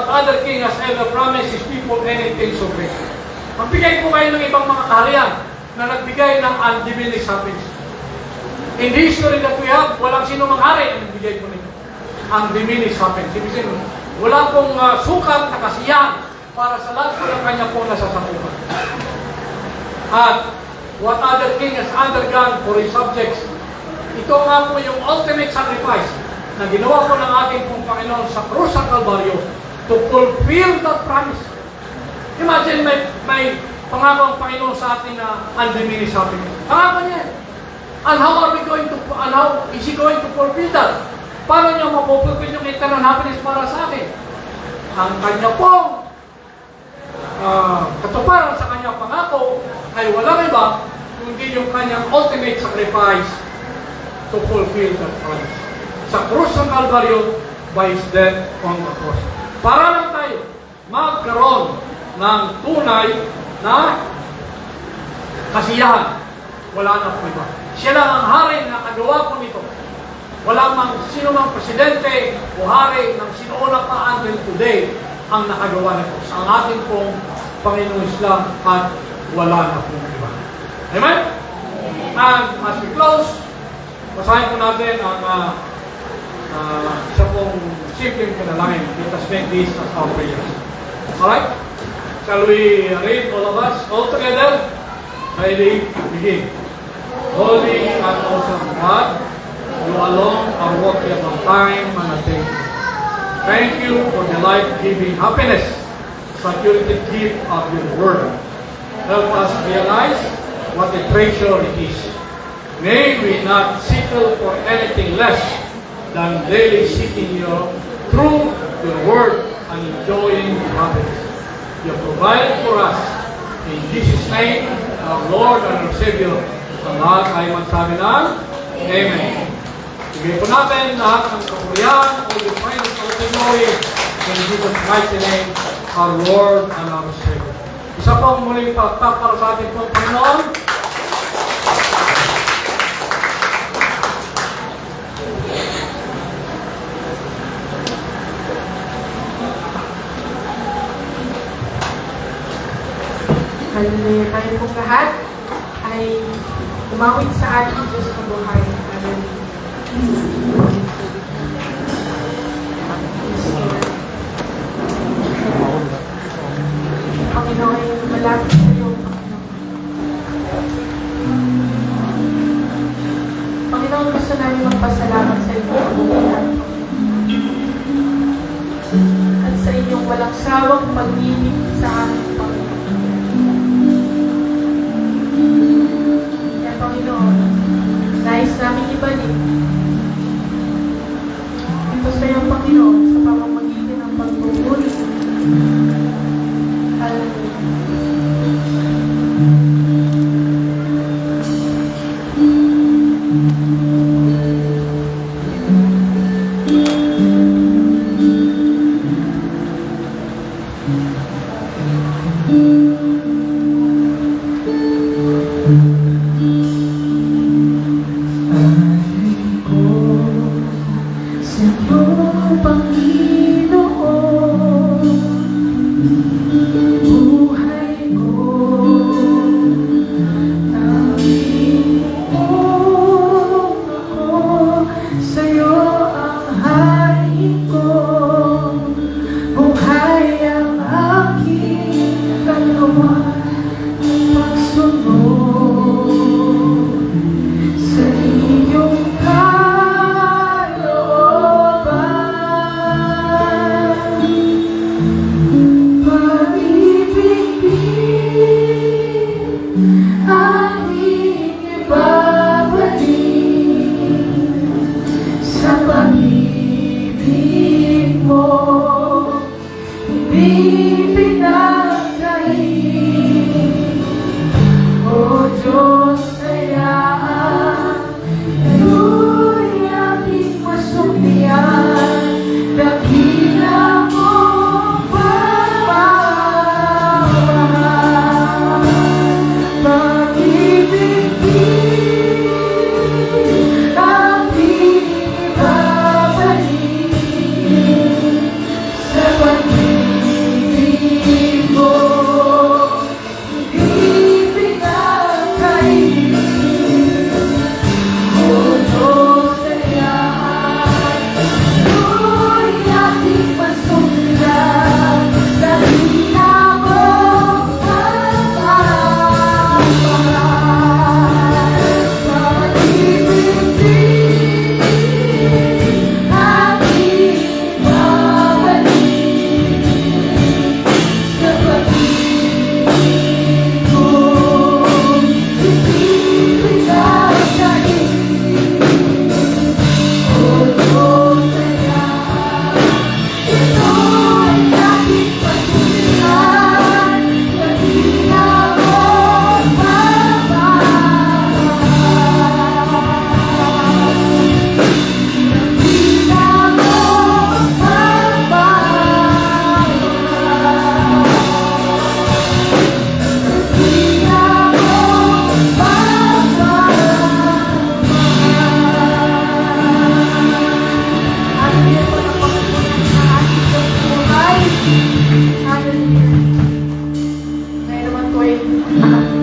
other king has ever promised his people anything so great? Magbigay po kayo ng ibang mga kaharian na nagbigay ng undiminished happiness. In the history that we have, walang sino mang hari ang nagbigay po nito. Undiminished happiness. Ibig sabihin, wala pong sukat na kasiyahan para sa lahat po ng kanya po nasasakupan. At what other king has undergone for his subjects, ito nga po yung ultimate sacrifice na ginawa po ng ating pong Panginoon sa krus sa Kalbaryo to fulfill that promise. Imagine may pangako ang Panginoon sa atin na undiminished happiness. Pangako niya. And how is He going to fulfill that? Paano niya mapupulfill yung eternal happiness para sa atin? Ang kanya pong katuparan sa kanyang pangako ay walang iba kundi yung kanyang ultimate sacrifice to fulfill that promise. Sa krus ng Kalbaryo by His death on the cross. Para lang tayo magkaroon ng tunay na kasiyahan. Wala na po iba. Siya lang ang hari na kagawa po nito. Wala mang sino mang presidente o hari ng sinuuna pa until today ang nakagawa nito sa ating pong Panginoong Islam at wala na pong iba. Amen? And as we close, basahin po natin ang isa pong simpleng panalangin. Let us make this as our prayers. Alright? Shall we read all of us all together? Ready? Begin. Holy and awesome God, You alone are worthy of time and attention. Thank You for the life-giving happiness, security gift of Your word. Help us realize what a treasure it is. May we not settle for anything less than daily seeking You through Your word and enjoying Your happiness. You provide for us. In Jesus' name, our Lord and our Savior, ang lahat ay magsabi ng Amen. Bigay po natin lahat ng kapurihan, all the praise, all the glory, in Jesus' mighty name, our Lord and our Savior. Isa pong muling pagtak para sa ating pong Panginoon. Hallelujah. Tayo pong lahat ay umawit sa ating Diyos na buhay. Panginoon ay malapit sa iyo. Panginoon, gusto namin magpasalamat sa iyo at sa inyong walang sawang pag-ibig sa amin, Panginoon. Panginoon, nais namin ibalik ito sa iyo, Panginoon, sa pamamagitan ng pagpupuri. Pag-ibig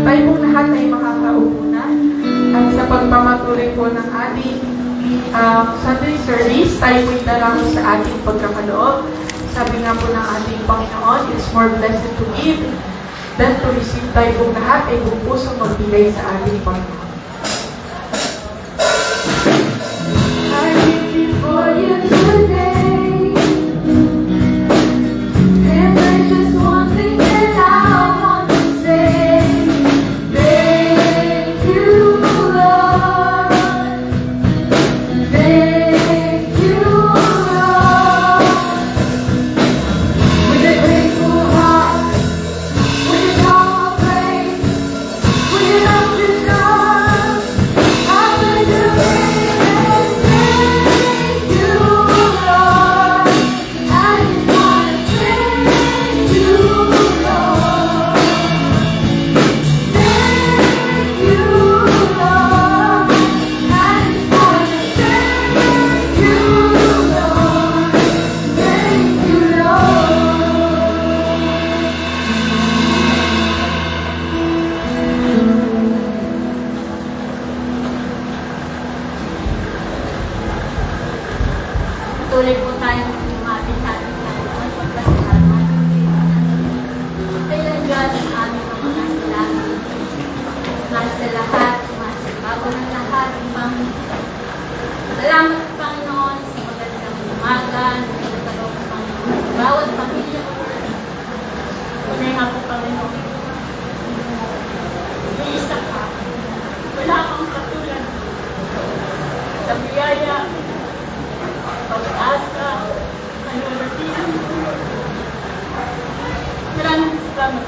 Tayo pong lahat ay makakaupo na. At sa pagpamatuloy po ng ating Sunday service, tayo po ilalangin sa ating pagkakaloob. Sabi nga po ng ating Panginoon, it's more blessed to give than to receive. Tayo pong lahat ay buong pusong magbigay sa ating Panginoon. I give you for you today. And there's just one thing that I want to say. Thank you, Lord. Thank you, Lord. With a grateful heart, with a song of praise, with an open arms, I will do it and thank you, Lord. I just want to thank you, Lord. Thank you, Lord. I just want to thank you, Lord. Thank you, Tuloy po tayong lumapit sa ating Panginoon. Magpasalamat. Kailan Diyos ang aming mga nasilabi. Mas sa lahat, mas sa bago ng lahat, Panginoon. Salamat, Panginoon, sa magandang umaga, na pinagkaloob, Panginoon, sa bawat pamilya ko. Tunay nga po, Panginoon. Iisa ka. Wala kang katulad. Sa biyaya, pag-asa, kanulatian. Maraming salamat.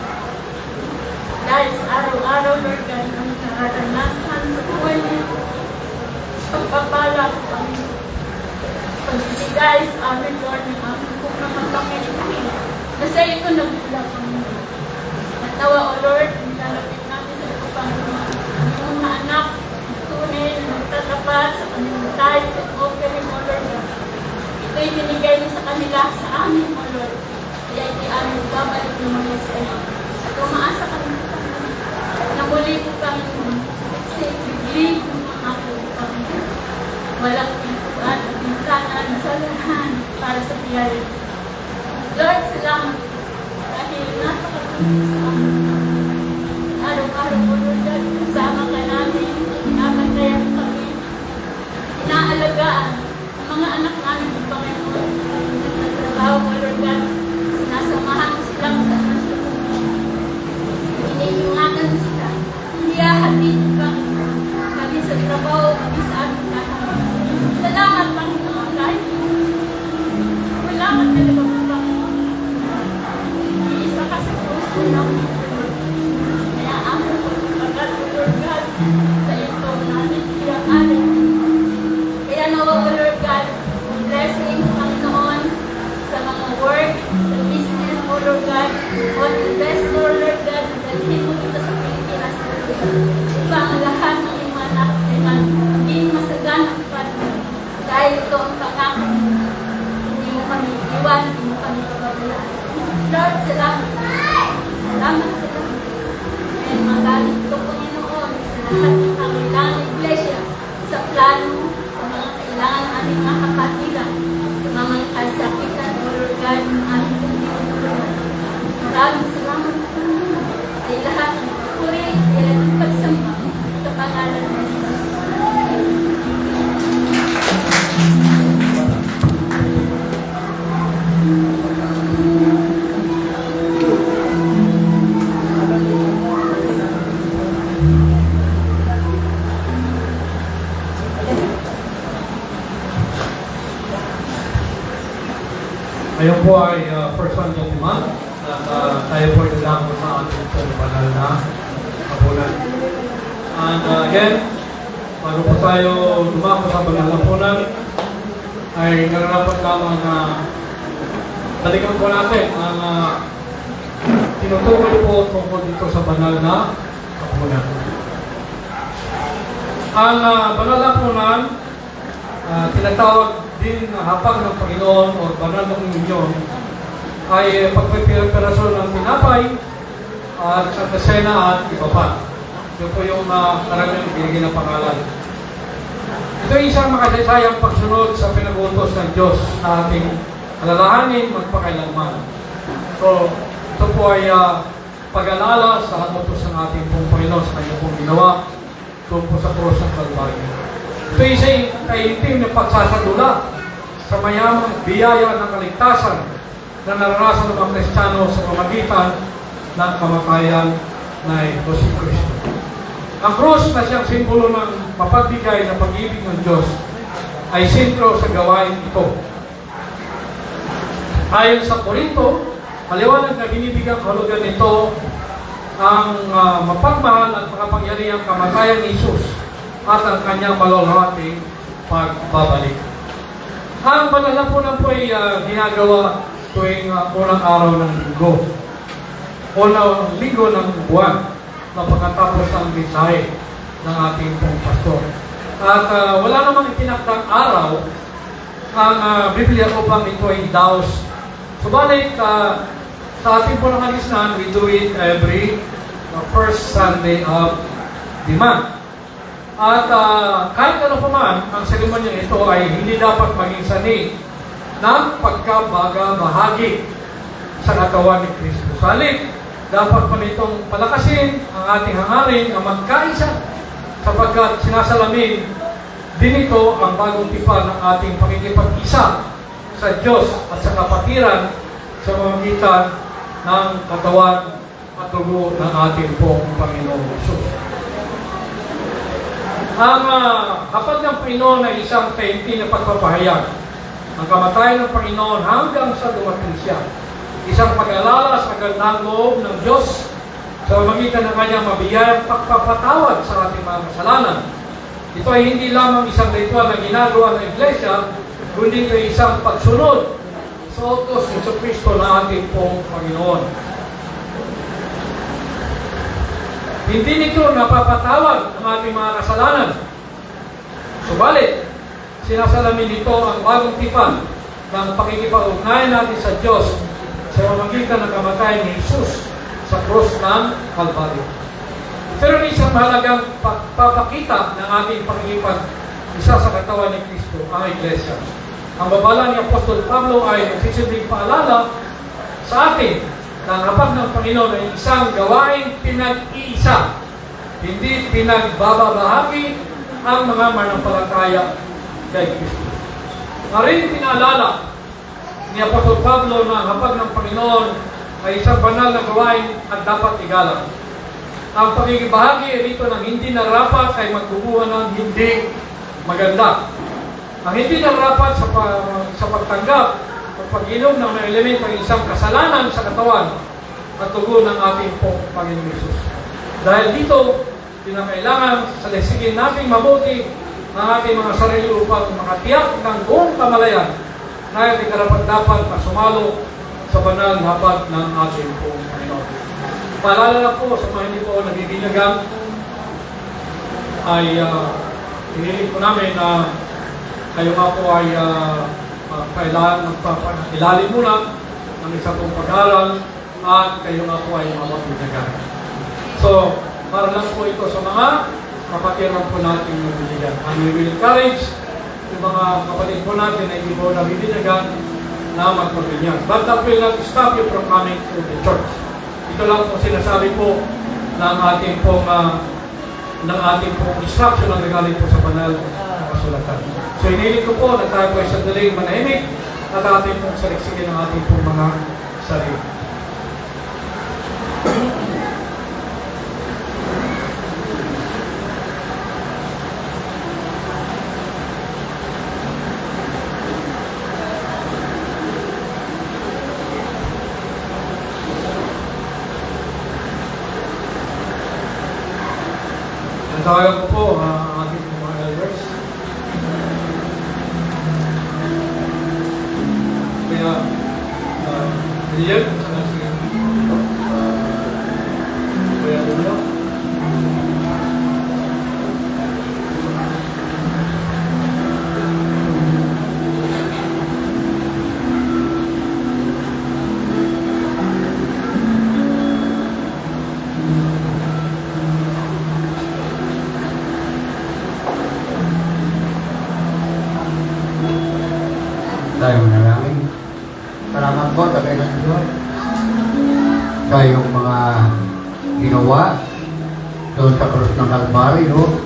Dahil sa araw-araw, Lord God, ang nararanasan sa buhay niyo, pagpapala ko kami. Pagbibigay sa amin, Lord, ng aming kong mga Panginoon. Kasi ito nagbulag kami. At nawa, O Lord, nilalapit namin sa ito, Panginoon. Ang mga anak, tunay na magtatapat sa kanilang tayo sa offering, O Lord. Ito'y binigay mo sa kanila sa amin, O Lord. Kaya ito'y aming babalik ng mga sa iyo. At umaasa kami, Panginoon, na muli po, Panginoon, kasi biglig mo ang ako, Panginoon. Walang pintuan at bintana na sa lahan para sa biyaya. Lord, salamat dahil napakatuloy sa amin. Araw-araw po, Lord, kasama ka namin, pinabantayan kami, inaalagaan ang mga anak namin, Panginoon. Nagtatrabaho mo, Lord God, sinasamahan mo silang sa anak. Iniingatan mo sila. Iyahatid mo, Panginoon. Kami sa trabaho, kami sa aming lahat. Salamat, Panginoon, dahil wala ka talaga po, Panginoon. Iisa ka sa puso namin. Kaya ang pagkat mo, Lord God, sa ito namin pinag-alin. Kaya nawa, Lord God, blessings, Panginoon, sa mga work, sa business mo, Lord God, all the best, Lord God, dalhin mo dito sa Pilipinas, Lord God. Upang ang lahat ng iyong mga anak ay maging masagana pa. Dahil ito ang pangako mo. Hindi mo kami iwan, hindi mo kami pababayaan. Lord, salamat. Salamat, salamat. And magaling ito, Panginoon, sa lahat ng kailangan ng iglesia, sa plano, sa mga kailangan ng aming mga kapatiran, sa mga kasakitan o organ ng aming pagtitulungan. Maraming salamat po ay lahat ng puri ay lahat ng pagsamba sa pangalan ng Jesus. Ngayon po ay first one gentleman at tayo po ay lalako sa ating pong banal na hapunan. And again, bago po tayo lumako sa banal na hapunan, ay nararapat lamang na balikan po natin ang tinutukoy po tungkol dito sa banal na hapunan. Ang banal na hapunan, tinatawag din hapag ng Panginoon o banal ng Komunyon ay pagpipirasyon ng tinapay at sa kasena at iba pa. Ito po yung karamihan binigyan ng pangalan. Ito ay isang makasaysayang pagsunod sa pinag-utos ng Diyos na ating alalahanin magpakailanman. So, ito po ay pag-alala sa utos ng ating pong Panginoon sa kanyang pong ginawa tungkol sa krus ng Kalbaryo. Ito ay isang kaintim na pagsasadula sa mayamang biyaya ng kaligtasan na naranasan ng mga Kristiyano sa pamagitan ng kamatayan na Hesus Kristo. Ang krus na siyang simbolo ng mapagbigay na pag-ibig ng Diyos ay sentro sa gawain ito. Ayon sa Korinto, maliwanag na binibigyan kahulugan nito ang mapagmahal at makapangyarihang kamatayan ni Hesus at ang kanyang malulhating pagbabalik. Ang banal na hapunan po ay ginagawa tuwing unang araw ng linggo. Unang linggo ng buwan na pagkatapos ng mensahe ng ating pong pastor. At wala namang itinakdang araw ang Biblia upang ito ay daos. Subalit, sa ating po ng alisnan, we do it every first Sunday of the month. At kahit ano pa man, ang seremonya ito ay hindi dapat maging sanhi ng pagkabaga-bahagi sa katawan ni Kristo. Salit, dapat pa nitong palakasin ang ating hangarin na magkaisa sapagkat sinasalamin din ito ang bagong tipan ng ating pakikipag-isa sa Diyos at sa kapatiran sa pamamagitan ng katawan at dugo ng ating pong Panginoong Hesus. Ang hapag ng Panginoon ay isang taimtim na pagpapahayag. Ang kamatayan ng Panginoon hanggang sa dumating siya. Isang pag-alala sa gandang loob ng Diyos sa pamamagitan ng kanyang mabiyayang pagpapatawad sa ating mga kasalanan. Ito ay hindi lamang isang ritual na ginagawa ng Iglesia, kundi ito ay isang pagsunod sa utos ng Kristo na ating pong Panginoon. Hindi nito napapatawad ang ating mga kasalanan. Subalit, sinasalamin nito ang bagong tipan ng pakikipag-ugnayan natin sa Diyos sa pamamagitan ng kamatayan ni Hesus sa krus ng Kalbaryo. Pero isang mahalagang pagpapakita ng ating pakikipag-isa sa katawan ni Kristo, ang Iglesia. Ang babala ni Apostol Pablo ay nagsisilbing paalala sa atin ang hapag ng Panginoon ay isang gawaing pinag-iisa, hindi pinagbabahagi ang mga manampalataya kay Kristo. Maring pinaalala ni Apostol Pablo na ang hapag ng Panginoon ay isang banal na gawain at dapat igalang. Ang pagkikibahagi rito ng hindi narapat ay magbubuha ng hindi maganda. Ang hindi narapat sa pagtanggap pag-inom ng mga elemento ng isang kasalanan sa katawan at tugo ng ating pong Panginoon Hesus. Dahil dito, pinakailangan salisigin natin mabuti ang ating mga sarili upang makatiyak ng buong kamalayan na ito'y karapat-dapat na sumalo sa banal na hapag ng ating pong Panginoon. Paalala lang po sa mga hindi po nagbibilagan ay hiniling po namin na kayo nga po ay kailangan ilalim muna ng isa pong pag-aaral at kayo nga po ay mapapinagan. So, para lang po ito sa mga kapatiran po natin yung binigyan. And we will encourage yung mga kapatid po natin na hindi po nabibinyagan na magpabinyan. But that will not stop you from coming to the church. Ito lang po sinasabi po ng ating pong instruction na nagaling po sa banal na kasulatan. So inilit ko po na tayo po ay sandaling manahimik at ating pong saliksikin ng ating pong mga sarili. Natawagan ko po ang ating mga elders. Kaya, Lian, sana si Kuya Ulo. Tayo manalangin. Salamat po sa kailan Diyos sa iyong mga ginawa doon sa krus ng Kalbaryo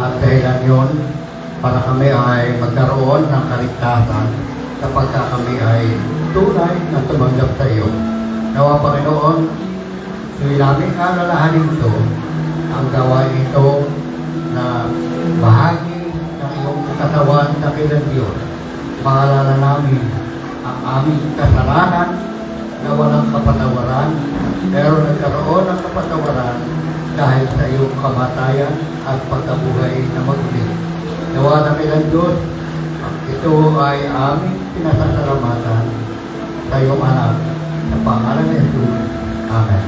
at dahilan yun para kami ay magkaroon ng kaligtasan kapag kami ay tunay na tumanggap sa iyo. Nawa Panginoon, tuloy namin alalahanin ito ang gawain ito na bahagi ng iyong katawan sa kailan Diyos. Maalala namin ang aming kasalanan na walang kapatawaran, pero nagkaroon ng kapatawaran dahil sa iyong kamatayan at pagkabuhay na maguli. Nawa namin ang Diyos, ito ay aming pinasasalamatan sa iyong anak sa pangalan ni Jesus. Amen.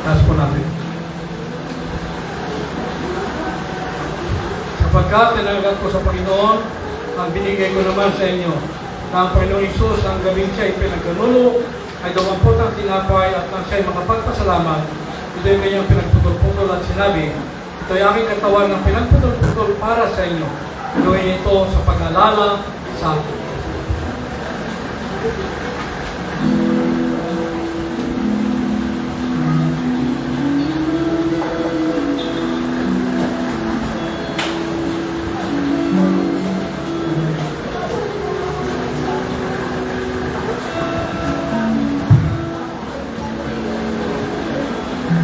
Taas po natin. Sapagkat tinanggap ko sa Panginoon, ang binigay ko naman sa inyo, na ang Panginoong Isus ang gabing siya ay pinagkanulo, ay dumampot ang tinapay at nang siya'y makapagpasalamat, ito yung kanyang pinagputol-putol at sinabi, ito ay aking katawan ng pinagputol-putol para sa inyo. Gawin ito sa pag-alala sa akin.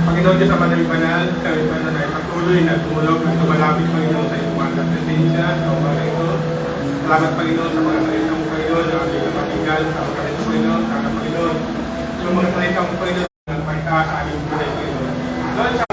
Panginoon Diyos, Ama ng Banal, kami pa na patuloy na tumulog at tumalapit, Panginoon, sa iyong mga presensya sa umaga ito. Salamat, Panginoon, sa mga salita mo, Panginoon, na aming napakinggan sa mga Panginoon, sana, Panginoon, yung mga salita mo, Panginoon, na napakita sa aming buhay, Panginoon. Lord, sa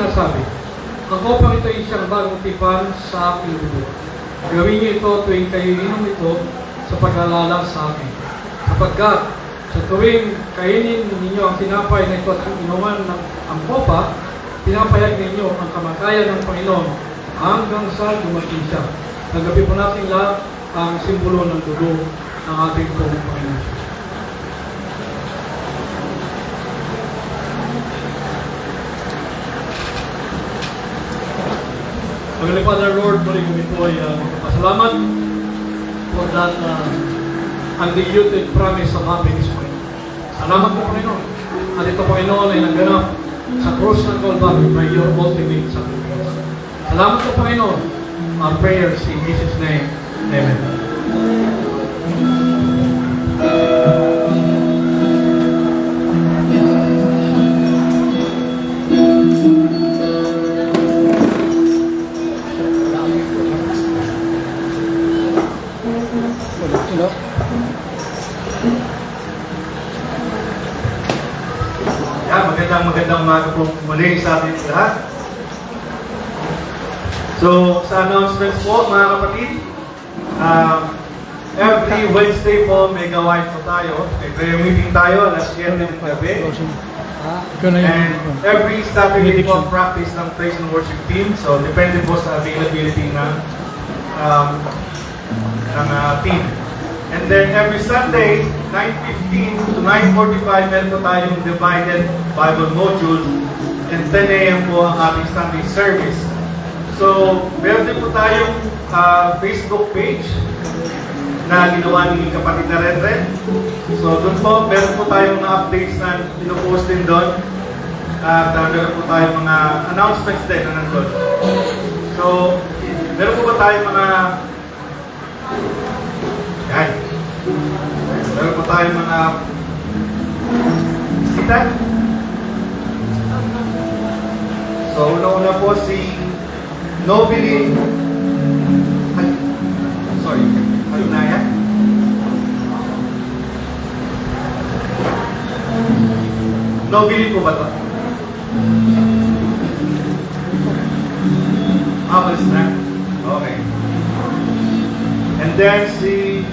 sinasabi, ang kopang ito ay isang bagong tipan sa aking dugo. Gawin niyo ito tuwing kayo inom ito sa pag-alala sa akin. Sapagkat sa tuwing kainin ninyo ang tinapay na ito at inuman ng ang kopa, pinapayag ninyo ang kamatayan ng Panginoon hanggang sa dumating siya. Nagabi po natin lahat ang simbolo ng dugo ng ating pong Panginoon. Heavenly Father, Lord, muli kami po ay magpapasalamat for that undiluted promise of happiness, Panginoon. Salamat po, Panginoon. At ito, Panginoon, ay naganap sa cross ng Calvary by your ultimate sacrifice. Salamat po, Panginoon. Our prayers in Jesus' name. Amen. Magandang umaga po muli sa ating lahat. So, sa announcements po, mga kapatid, every Wednesday po, may gawain po tayo. May prayer meeting tayo, alas 7 ng gabi. And every Saturday po, practice ng praise and worship team. So, depende po sa availability ng team. And then every Sunday, 9:15 to 9:45, meron po tayong divided Bible modules. And 10 a.m. po ang ating Sunday service. So, meron din po tayong Facebook page na ginawa ni kapatid na Red. So, doon po, meron po tayong mga updates na pinupost din doon. At meron po tayong mga announcements din na nandun. So, meron po ba tayong mga yan. Meron po tayong mga bisita. So, una-una po si Nobili Halinaya. Nobili po ba ito? Malis na? Okay. And then si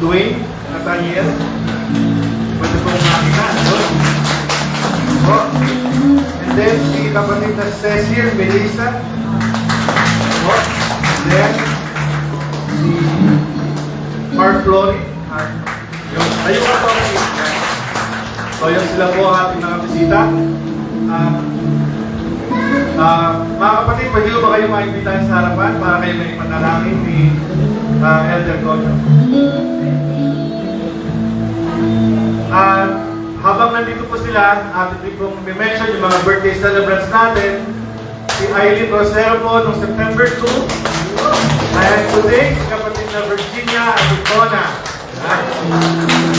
Dwayne Nathaniel. Pwede pong makita. And then si kapatid na Cecil Melissa. And then si Mark Flory. Ayun ka po. So yun sila po ang ating mga bisita. Mga kapatid, pwede ba kayo maibitahin sa harapan para kayo may panalangin ni Elder Gojo? Habang nandito po sila, atin din pong mention yung mga birthday celebrants natin. Si Aileen Rosero po noong September 2. And today, si kapatid na Virginia Adicona.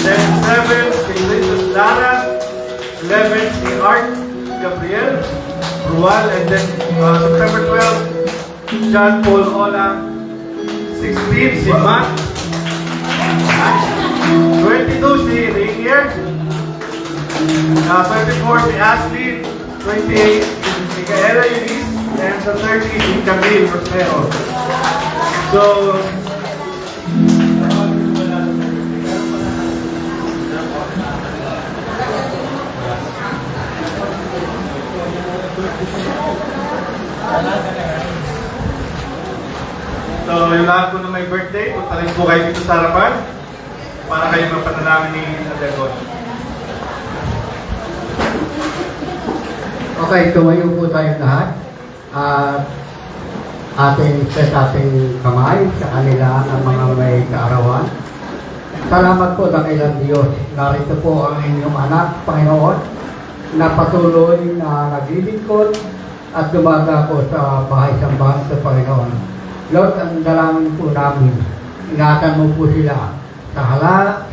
Then 7, si Princess Lara. 11, si Art Gabriel Rual. And then September 12, John Paul Ola. 16, si Matt. 22, si Rainier. 24, si Ashley. 28, si Kaela Eunice. And sa 30, si Camille Rosero. So, yung lahat po na may birthday, punta rin po kayo dito sa harapan para kayo mapanalangin ni Adegon. Okay, tumayo po tayo lahat. Ating set ating kamay sa kanila ng mga may kaarawan. Salamat po dakilang Diyos. Narito po ang inyong anak, Panginoon, na patuloy na naglilingkod at dumaga po sa bahay-sambahan sa Panginoon. Lord, ang dalangin po namin, ingatan mo po sila sa lahat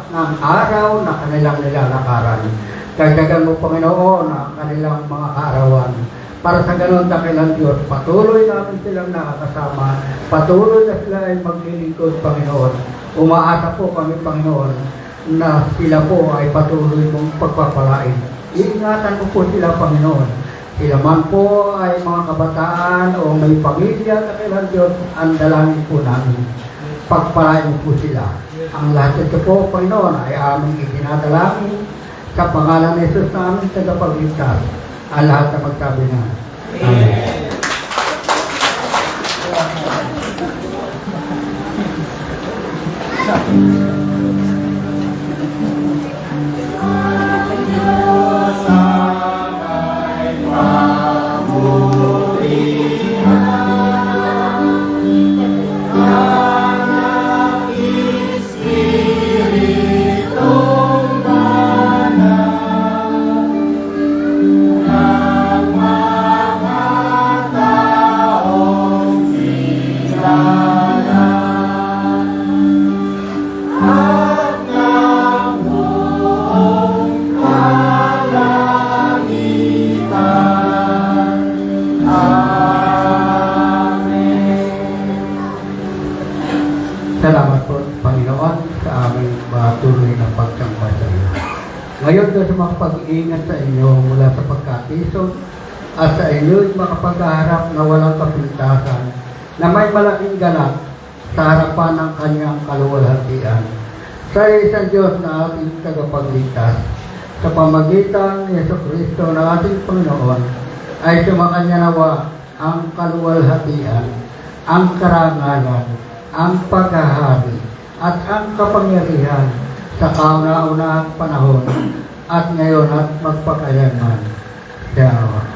ng araw na kanilang nilalakaran. Dagdagan mo, Panginoon, ang kanilang mga kaarawan. Para sa ganun, dakilang Diyos, patuloy namin silang nakakasama. Patuloy na sila ay maglilingkod, Panginoon. Umaasa po kami, Panginoon, na sila po ay patuloy mong pagpapalain. Iingatan mo po sila, Panginoon. Sila man po ay mga kabataan o may pamilya na kailan Diyos, ang dalangin po namin. Pagpalain mo po sila. Ang lahat ito po, Panginoon, ay aming itinadalangin sa pangalan ni Jesus na aming tagapagligtas. Ang lahat na magsabi na. Amen. Salamat po, Panginoon, sa aming patuloy na pagsamba sa iyo. Ngayon doon sa makapag-iingat sa inyo mula sa pagkatison at sa inyo'y makapagharap na walang kapintasan na may malaking ganap sa harapan ng kanyang kaluwalhatian. Sa isang Diyos na ating tagapagligtas, sa pamagitan ni Jesucristo na ating Panginoon, ay sumakanya nawa ang kaluwalhatian, ang karangalan, ang paghahari at ang kapangyarihan sa kauna-unahang panahon at ngayon at magpakailanman. Salamat.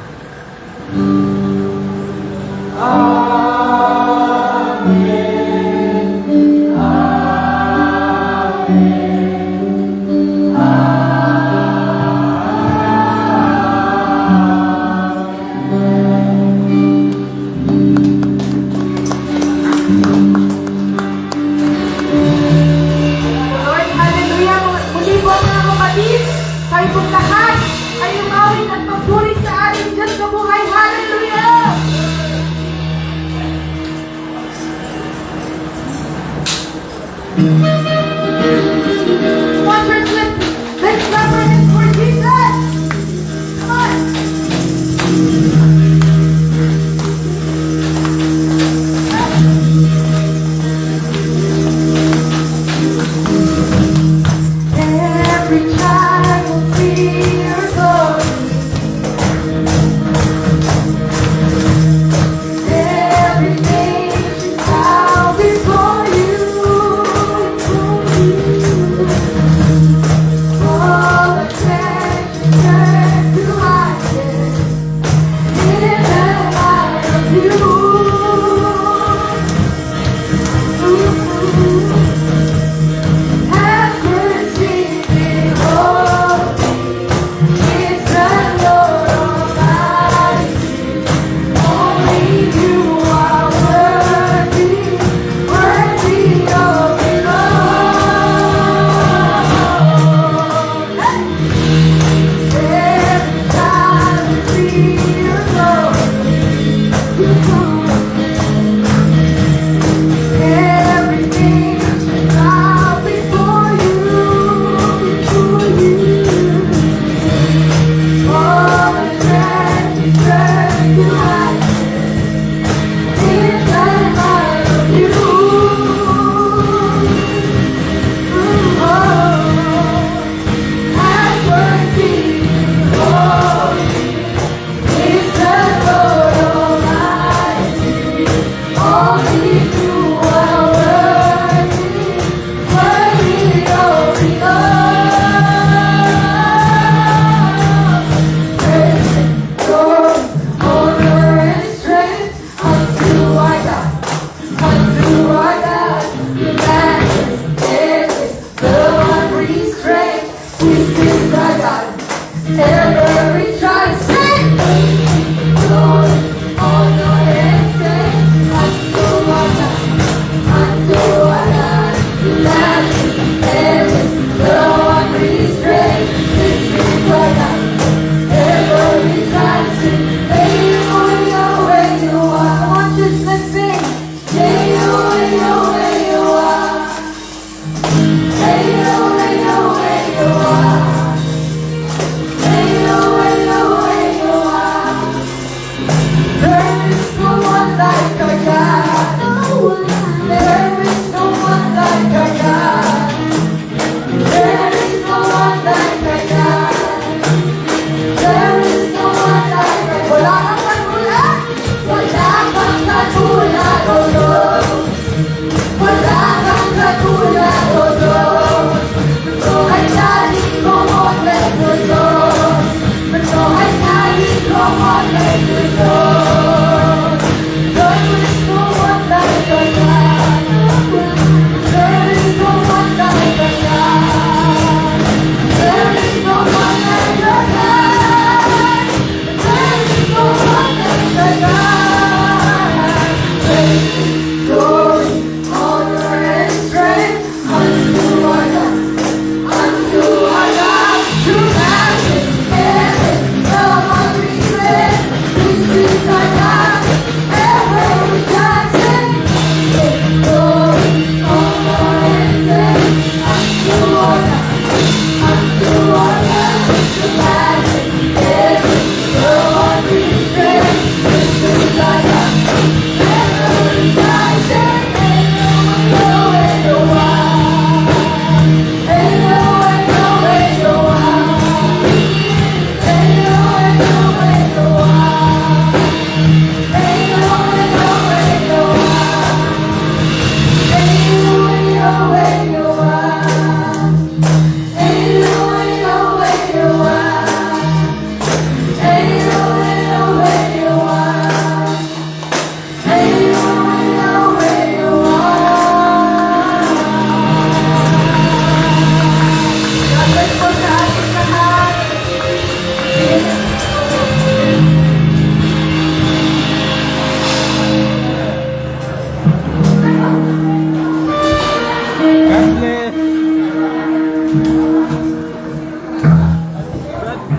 Lord, hallelujah. Muli po mga kapatid, kayo po lahat ay umawit at magpuri sa ating Diyos sa buhay. Hallelujah! Watchers, let's clap our hands for Jesus! Come on! Every child will be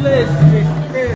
bless.